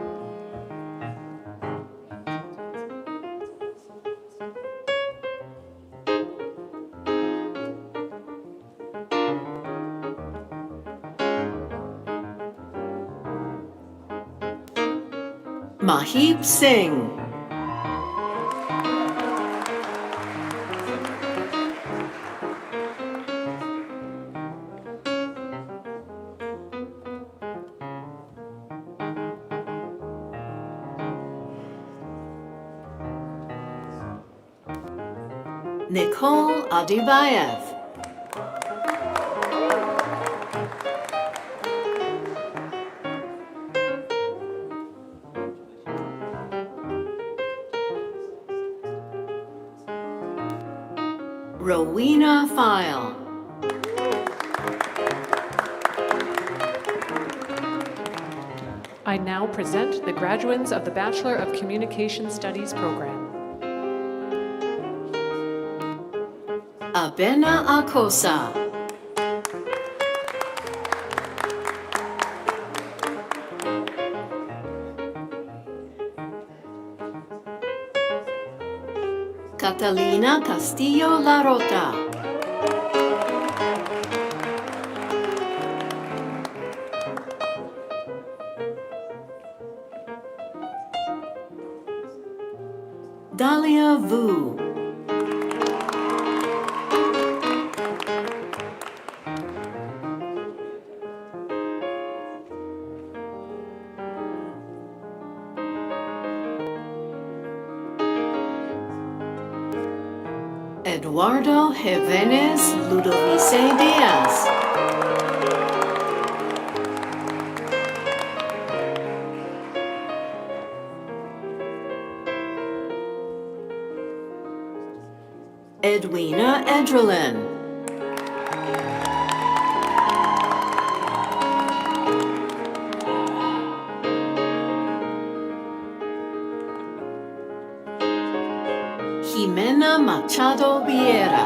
[SPEAKER 11] Mahib Singh. Nicole Adibayev. Rowena File.
[SPEAKER 1] I now present the graduates of the Bachelor of Communication Studies program.
[SPEAKER 11] Abena Akosa. Catalina Castillo Larota. Dahlia Vu. Eduardo Jimenez Ludovice Diaz. Edwina Edrelin. Jimena Machado Vieira.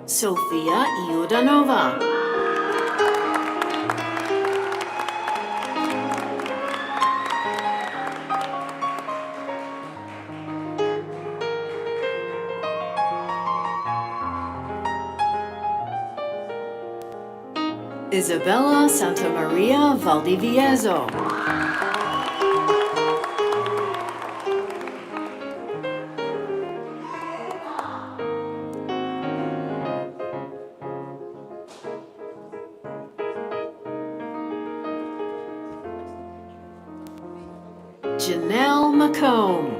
[SPEAKER 11] Sofia Iudanova. Isabella Santa Maria Valdivieso. Janelle McComb.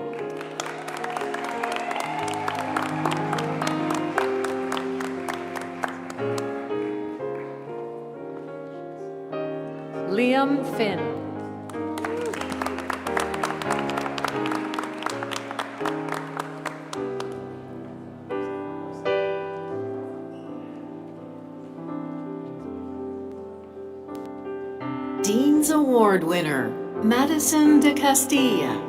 [SPEAKER 1] Liam Finn.
[SPEAKER 11] Dean's Award winner, Madison de Castilla.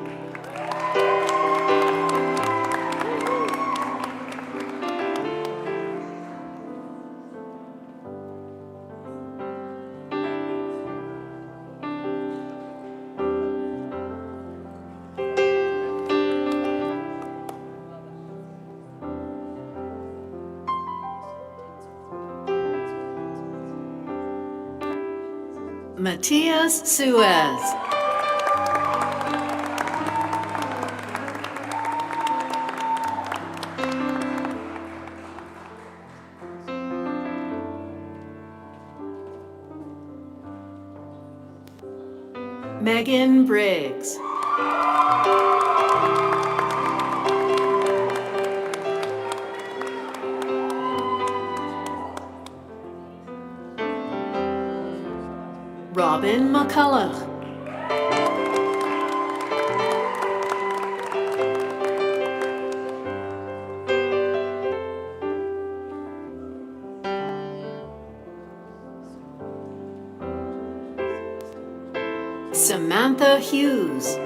[SPEAKER 11] Matias Suez. Megan Briggs. Robin McCullough. Samantha Hughes.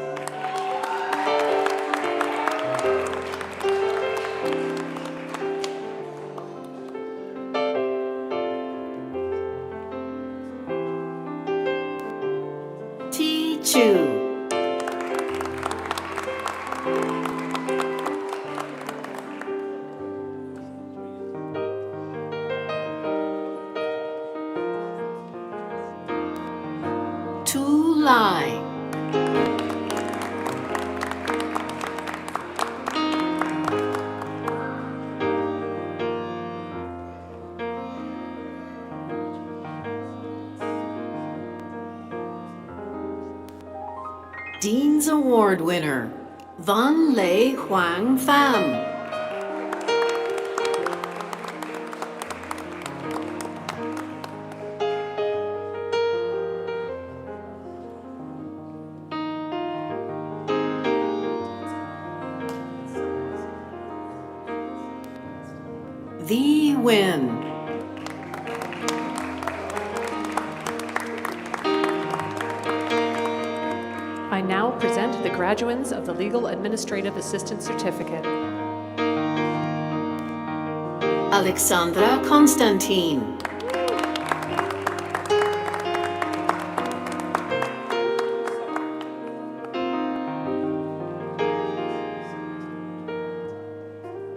[SPEAKER 11] T. Chu. Tu Lai. Dean's Award winner, Van Lei Huang Pham. The Win.
[SPEAKER 1] I now present the graduates of the Legal Administrative Assistant Certificate.
[SPEAKER 11] Alexandra Constantine.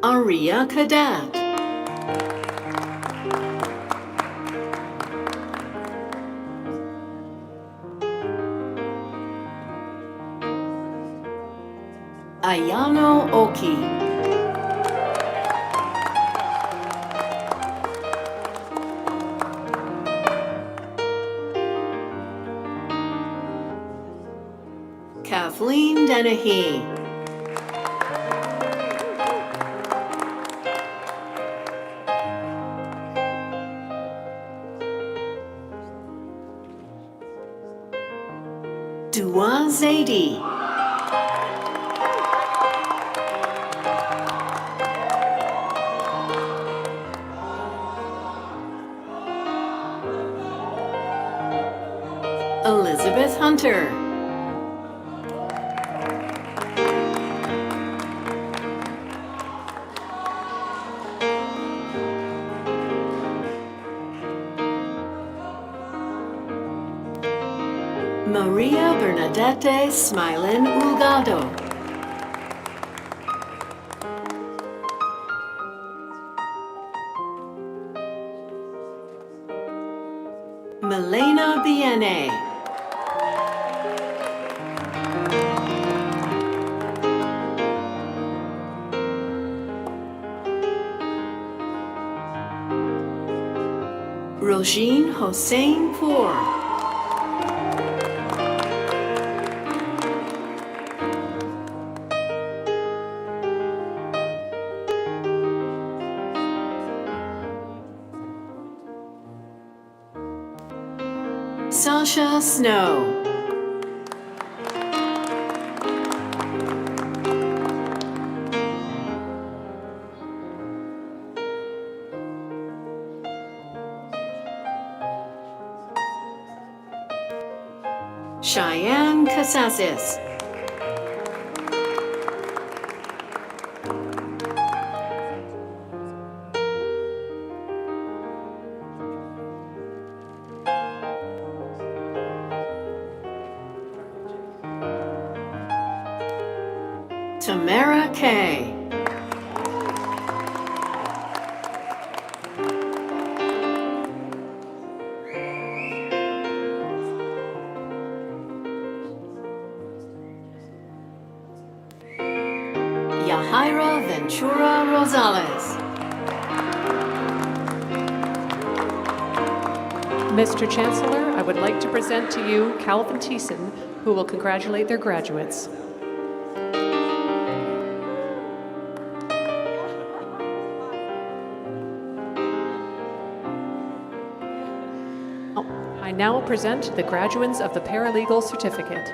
[SPEAKER 11] Aria Cadet. Ayano Oki. Kathleen Dennehy. Dua Zaidi. Elizabeth Hunter. Maria Bernadette Smilin Ulgado. Milena Biene. Roshin Hossein Poor. Sasha Snow. Cheyenne Casassis. Tamara Kay. Yahaira Ventura Rosales.
[SPEAKER 1] Mr. Chancellor, I would like to present to you Calvin Thiessen, who will congratulate their graduates. I now present the graduates of the Paralegal Certificate.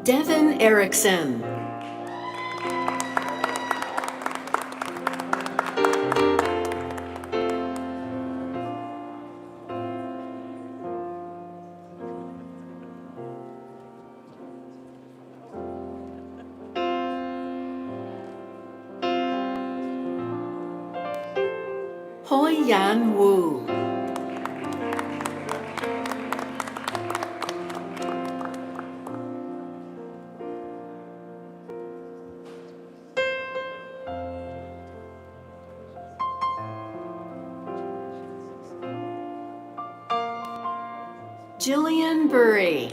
[SPEAKER 11] Devin Erickson. Hoi Yan Wu. Jillian Burry.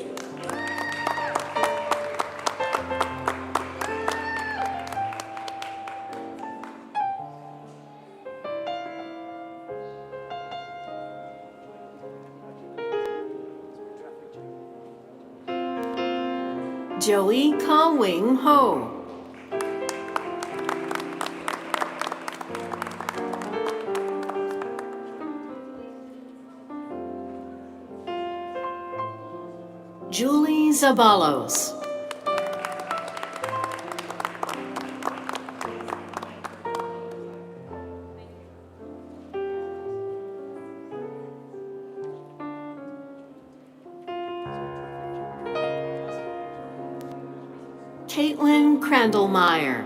[SPEAKER 11] Joey Ka Wing Ho. Julie Zabalos. Caitlin Crandallmeyer.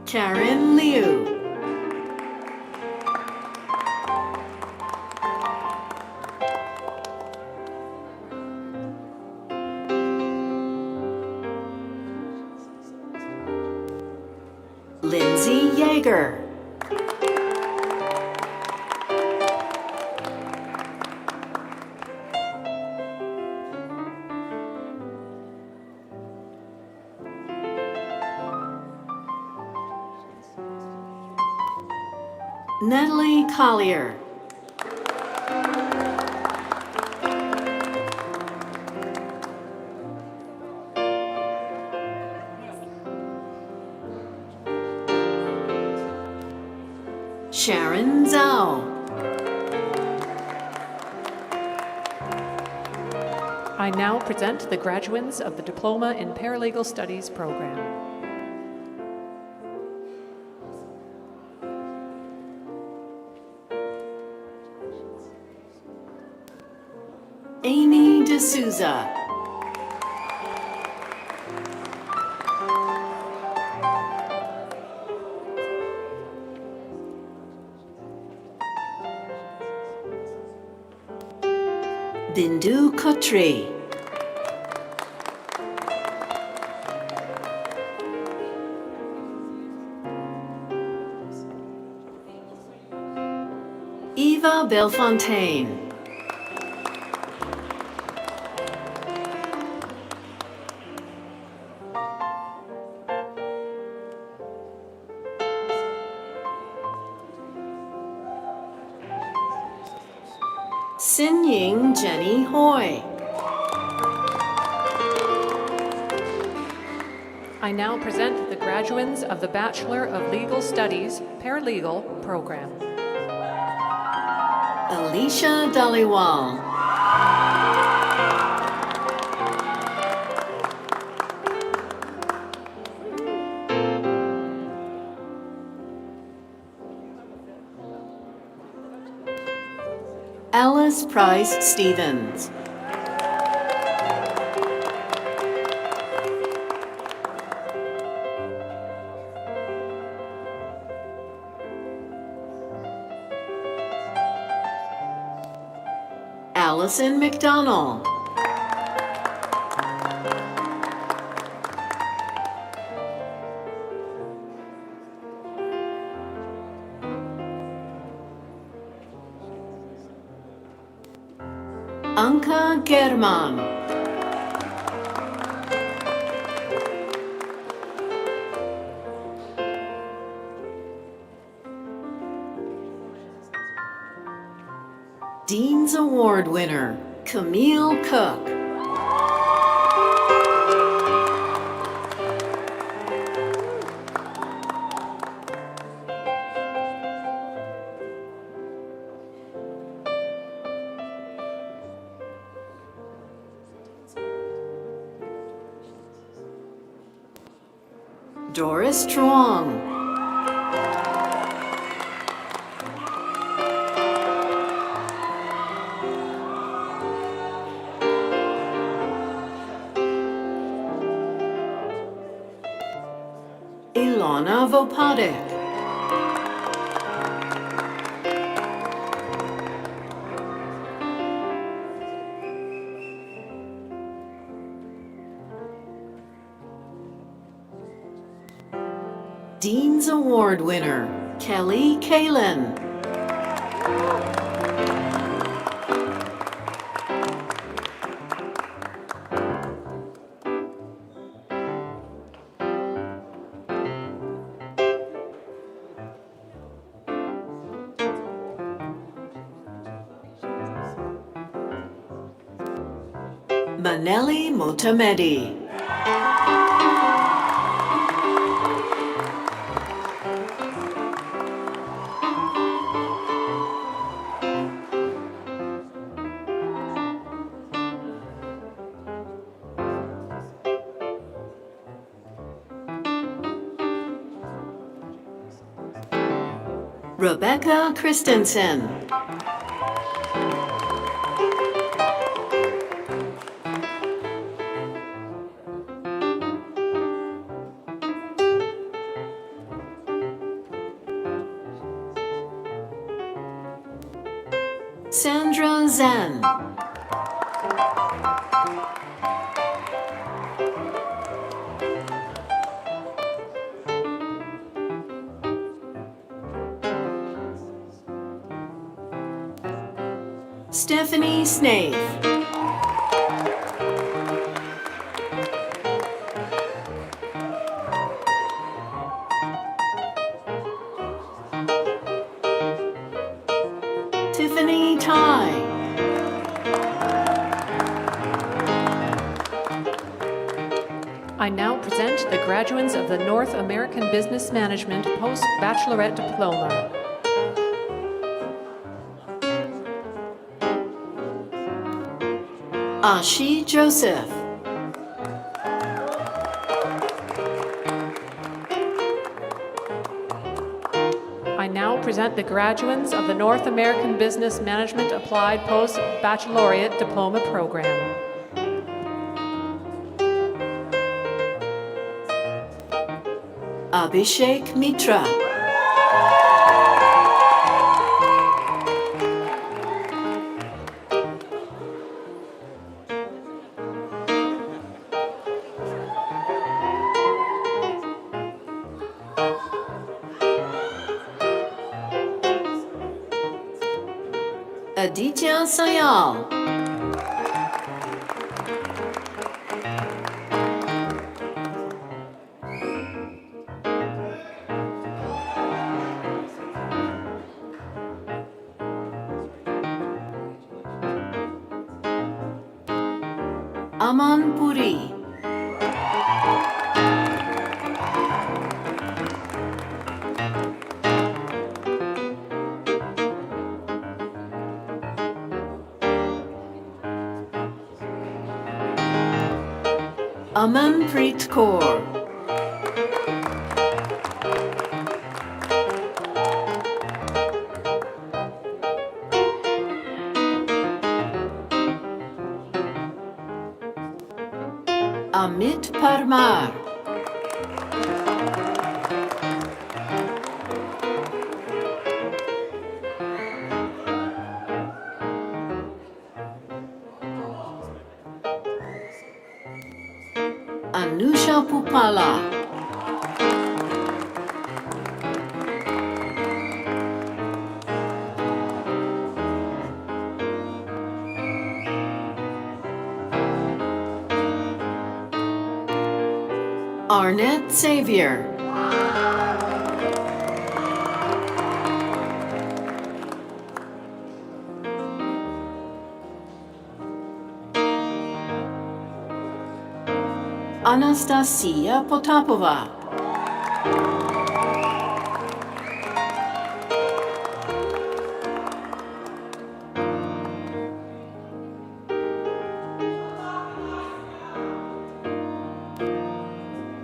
[SPEAKER 11] Karen Liu. Lindsay Yeager. Natalie Collier. Sharon Zhao.
[SPEAKER 1] I now present the graduates of the Diploma in Paralegal Studies program.
[SPEAKER 11] Amy D'Souza. Bindu Kotri. Eva Belfontaine. Sin Ying Jenny Hoy.
[SPEAKER 1] I now present the graduates of the Bachelor of Legal Studies Paralegal program.
[SPEAKER 11] Alicia Dhaliwal. Alice Price Stevens. Allison McDonald. Anka German. Dean's Award winner, Camille Cook. Doris Truong. Ilona Vopadek. Dean's Award winner, Kelly Kalin. Maneli Motamedi. Rebecca Christensen. Sandra Zan. Stephanie Snave. Tiffany Tai.
[SPEAKER 1] I now present the graduates of the North American Business Management Post-Bachelorette Diploma.
[SPEAKER 11] Ashi Joseph.
[SPEAKER 1] I now present the graduates of the North American Business Management Applied Post-Baccalaureate Diploma Program.
[SPEAKER 11] Abhishek Mitra. Aditya Sayal. Aman Puri. Amanpreet Kaur. Amit Parmar. Anusha Pupala. Arnett Xavier. Anastasia Potapova.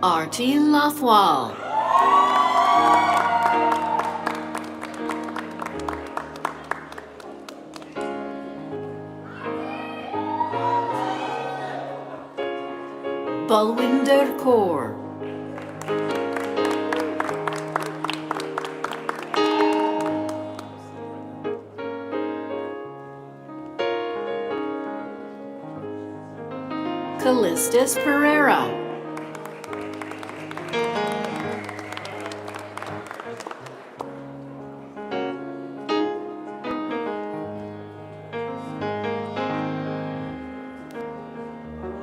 [SPEAKER 11] Arti Lathwal. Balwinder Kaur. Callistus Pereira.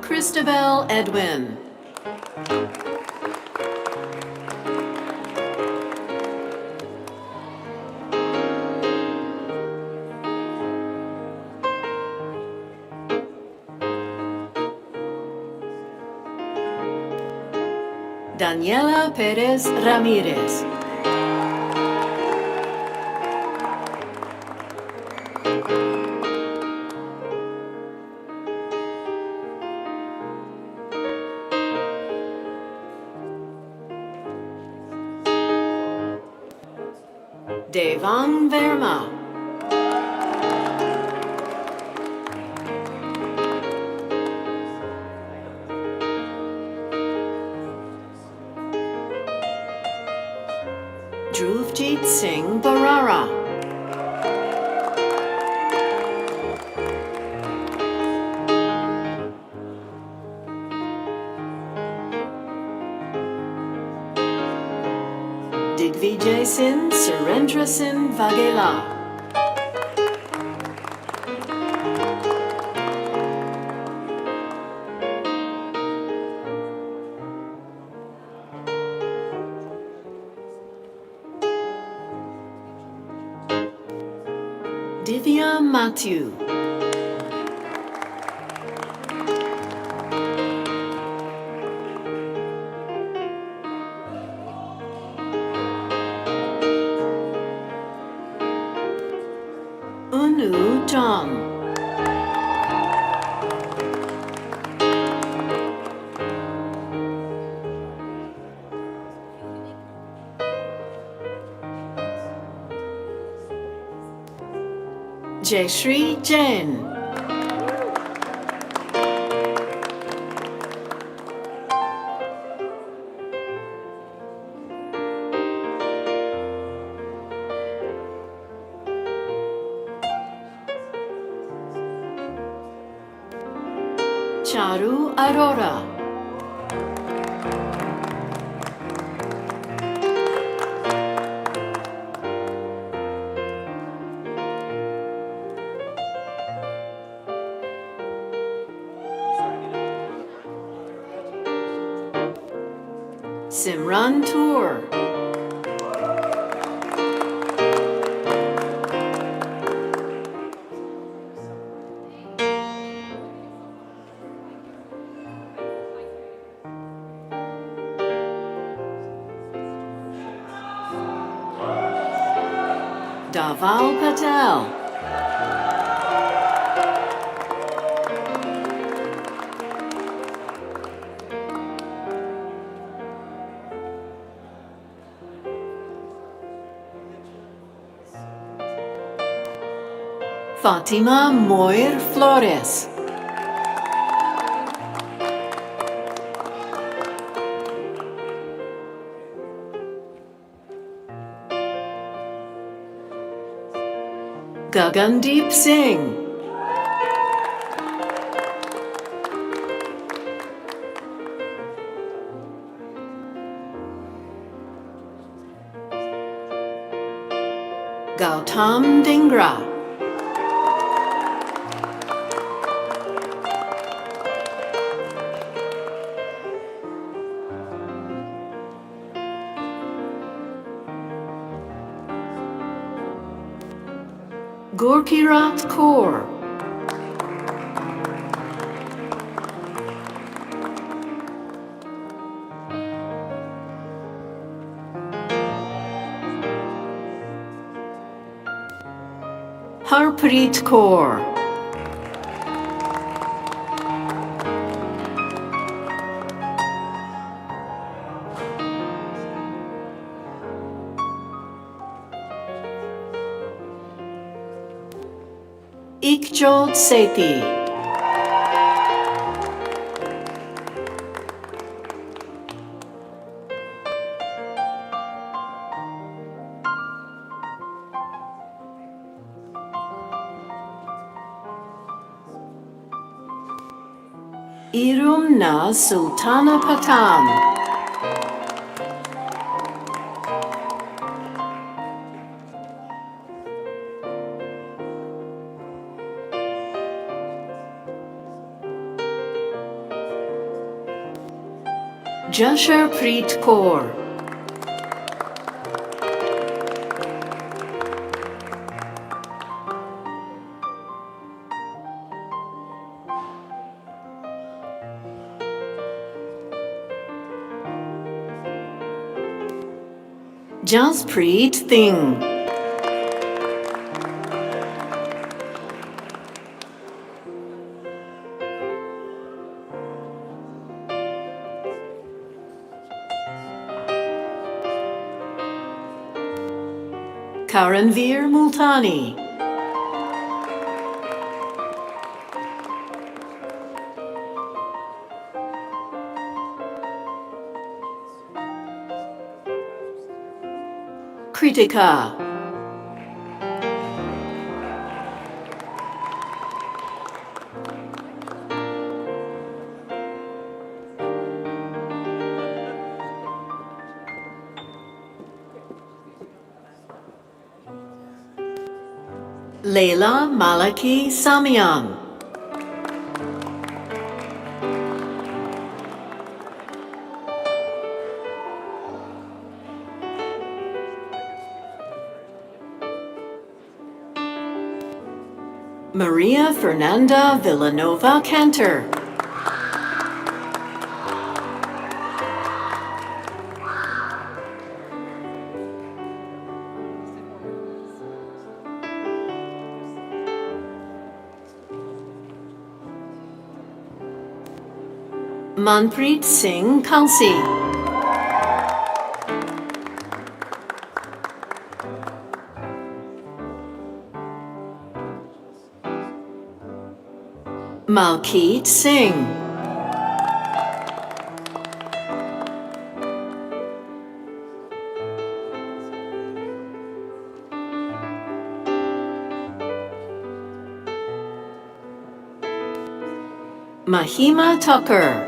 [SPEAKER 11] Christabel Edwin. Daniela Perez Ramirez. Devon Verma. Dhruvjit Singh Barara. Digvijay Singh Surendra Singh Vaghela. Divya Matthew. Unu John. Jayashree Jain. Charu Arora. Simran Tour. Dhaval Patel. Fatima Moir Flores. Gagandeep Singh. Gautam Dhingra. Gurkirat Kaur. Harpreet Kaur. Ikjot Sethi. Irumna Sultana Patan. Jasharpreet Kaur. Jaspreet Singh. Karanveer Multani. Kritika. Leila Malaki Samian. Maria Fernanda Villanova Cantor. Manpreet Singh Kalsi. Malkeet Singh. Mahima Tucker.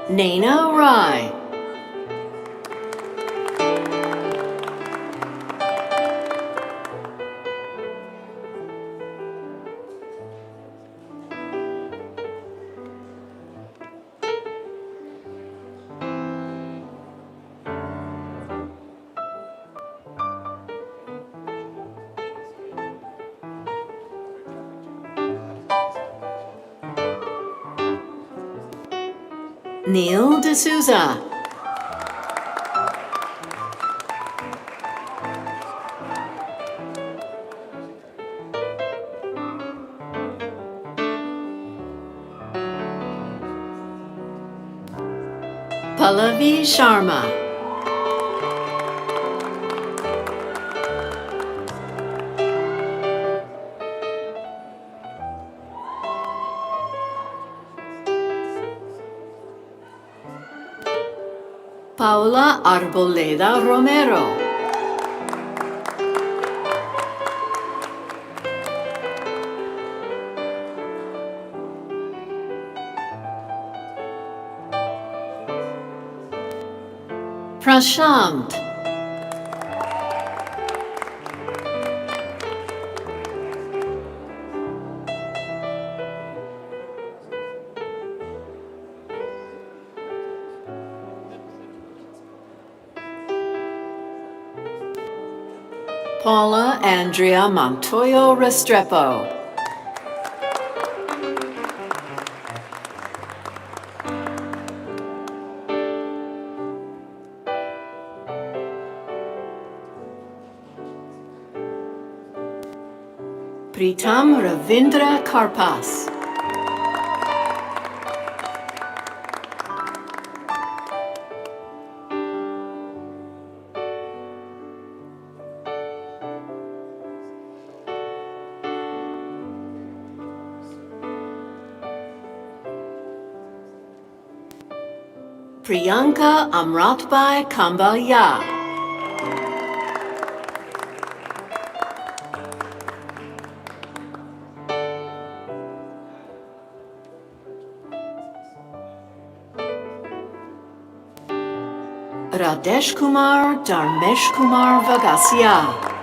[SPEAKER 11] Naina Rai. Neil D'Souza. Pallavi Sharma. Paula Arboleda Romero. Prashant. Paula Andrea Montoyo Restrepo. Pritam Ravindra Karpas. Priyanka Amratbai Kambalya. Radesh Kumar Dharmesh Kumar Vagasya.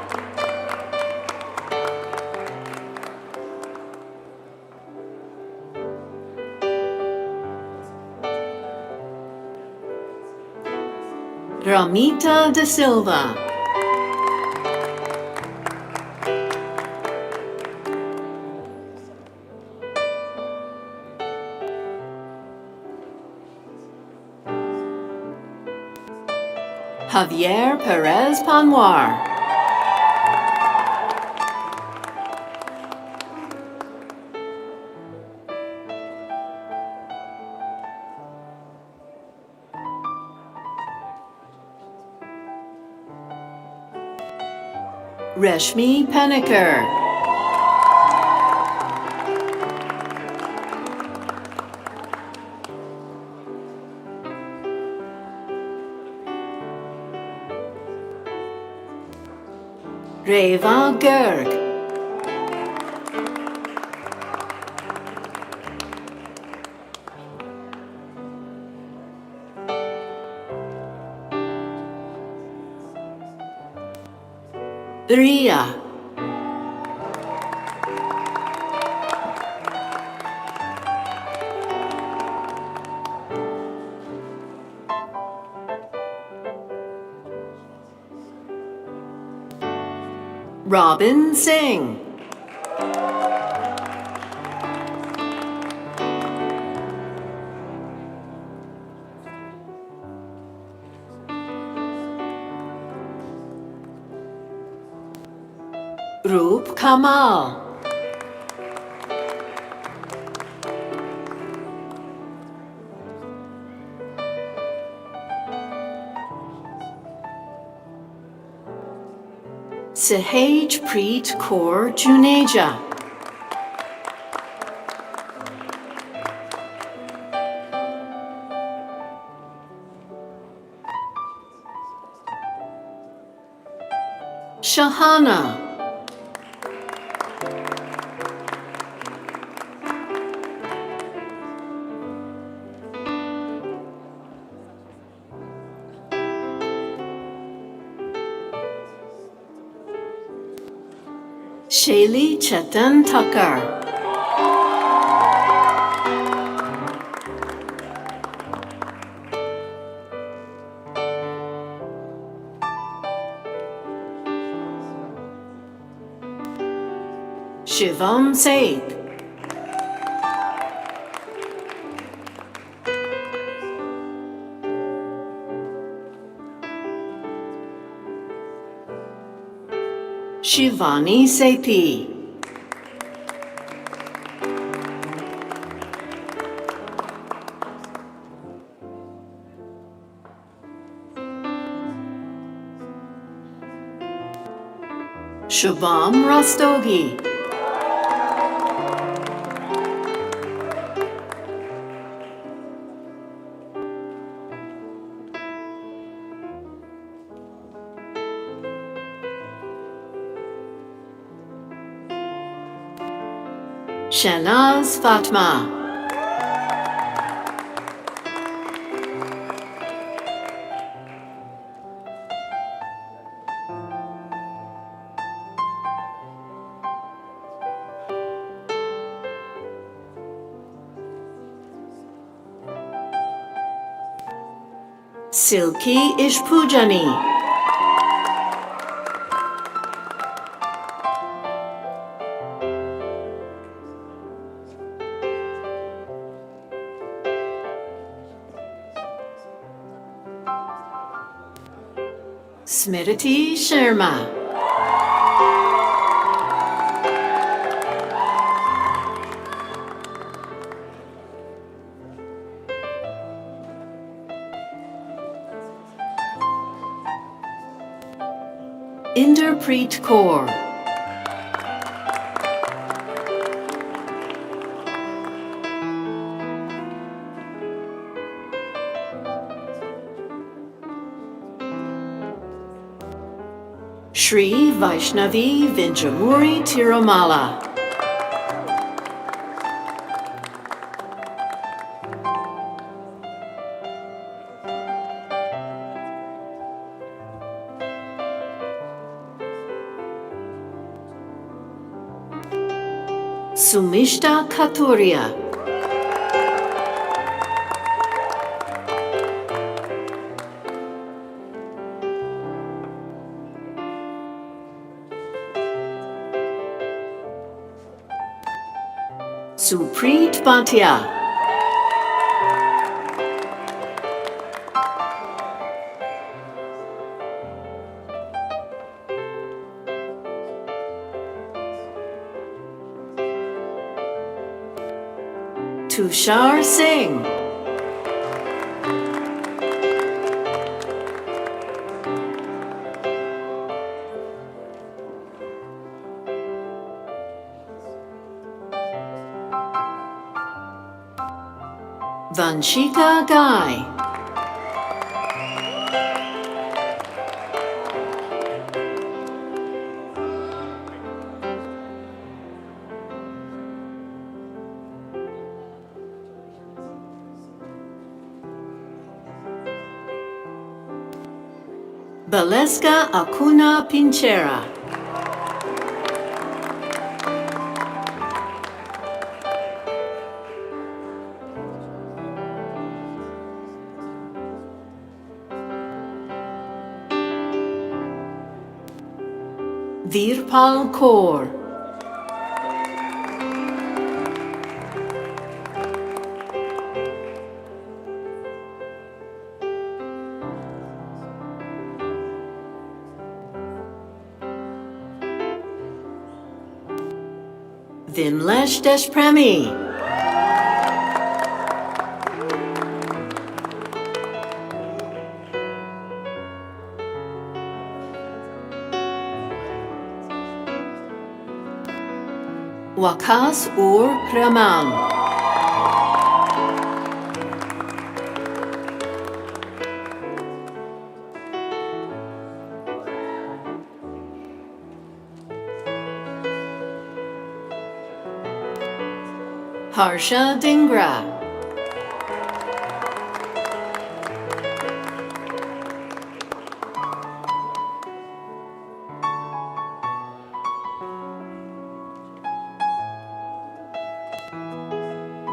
[SPEAKER 11] Ramita De Silva. Javier Perez Panwar. Reshmi Paniker. Reva Gerg. Ria. Robin Singh. Roop Kamal. Sahaj Preet Kaur Juneja. Shahana. Shaylee Chetan Tucker. Shivam Said. Shivani Sethi. Shubham Rastogi. Shanaz Fatma. Silky Ishpujani. Smriti Sharma. Inderpreet Kaur. Shri Vaishnavi Vinjamuri Tirumala. Sumishta Katuria. Supreet Bhatia. Tushar Singh. Vanshika Gai. Valeska Acuna Pinchera. Virpal Kaur. Vimlesh Deshpremi. Wakas Ur Rahman. Harsha Dingra.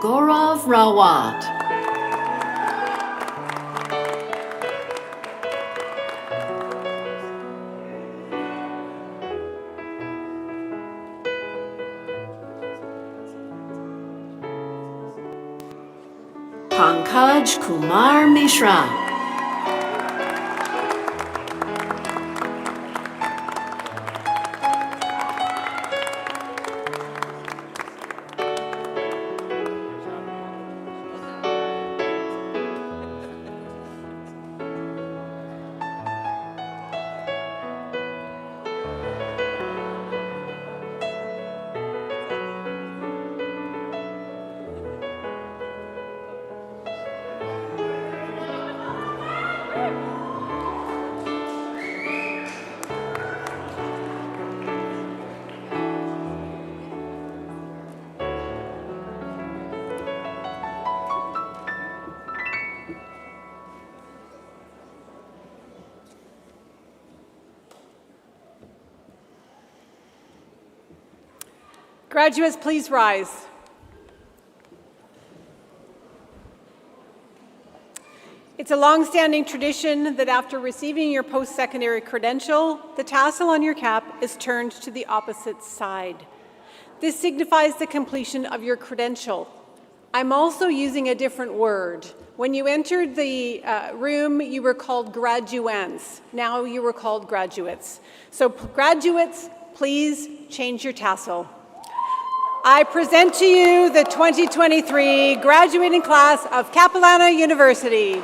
[SPEAKER 11] Gaurav Rawat. Pankaj Kumar Mishra.
[SPEAKER 2] Graduates, please rise. It's a long-standing tradition that after receiving your post-secondary credential, the tassel on your cap is turned to the opposite side. This signifies the completion of your credential. I'm also using a different word. When you entered the room, you were called graduands. Now you were called graduates. So graduates, please change your tassel. I present to you the 2023 graduating class of Capilano University.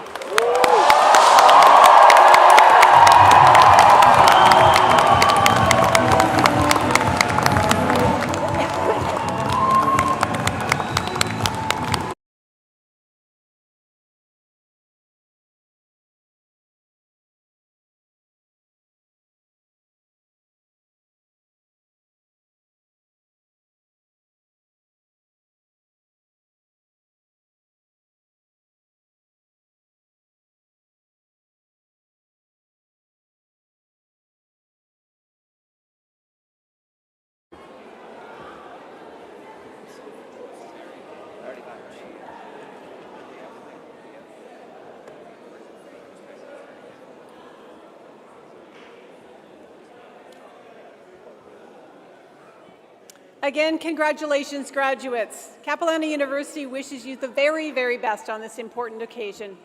[SPEAKER 2] Again, congratulations, graduates. Capilano University wishes you the very, very best on this important occasion.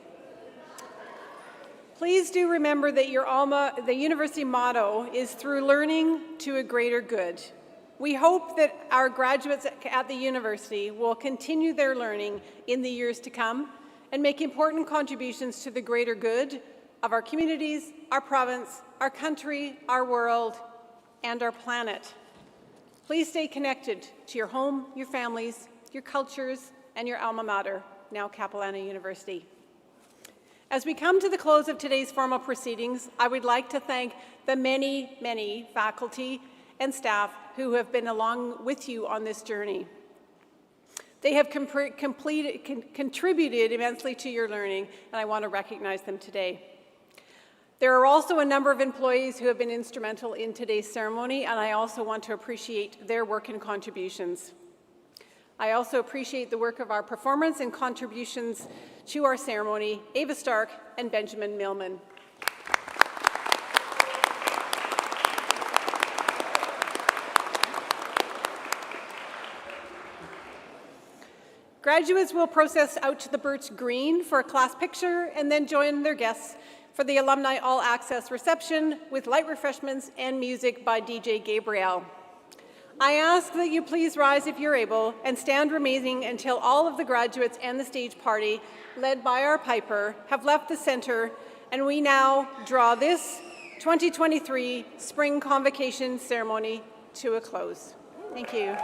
[SPEAKER 2] Please do remember that the university motto is through learning to a greater good. We hope that our graduates at the university will continue their learning in the years to come and make important contributions to the greater good of our communities, our province, our country, our world, and our planet. Please stay connected to your home, your families, your cultures, and your alma mater, now Capilano University. As we come to the close of today's formal proceedings, I would like to thank the many, many faculty and staff who have been along with you on this journey. They have contributed immensely to your learning, and I want to recognize them today. There are also a number of employees who have been instrumental in today's ceremony, and I also want to appreciate their work and contributions. I also appreciate the work of our performers and contributions to our ceremony, Ava Stark and Benjamin Millman. Graduates will process out to the Birch Green for a class picture and then join their guests for the Alumni All Access reception with light refreshments and music by DJ Gabriel. I ask that you please rise if you're able and stand remaining until all of the graduates and the stage party, led by our piper, have left the center, and we now draw this 2023 Spring Convocation ceremony to a close. Thank you.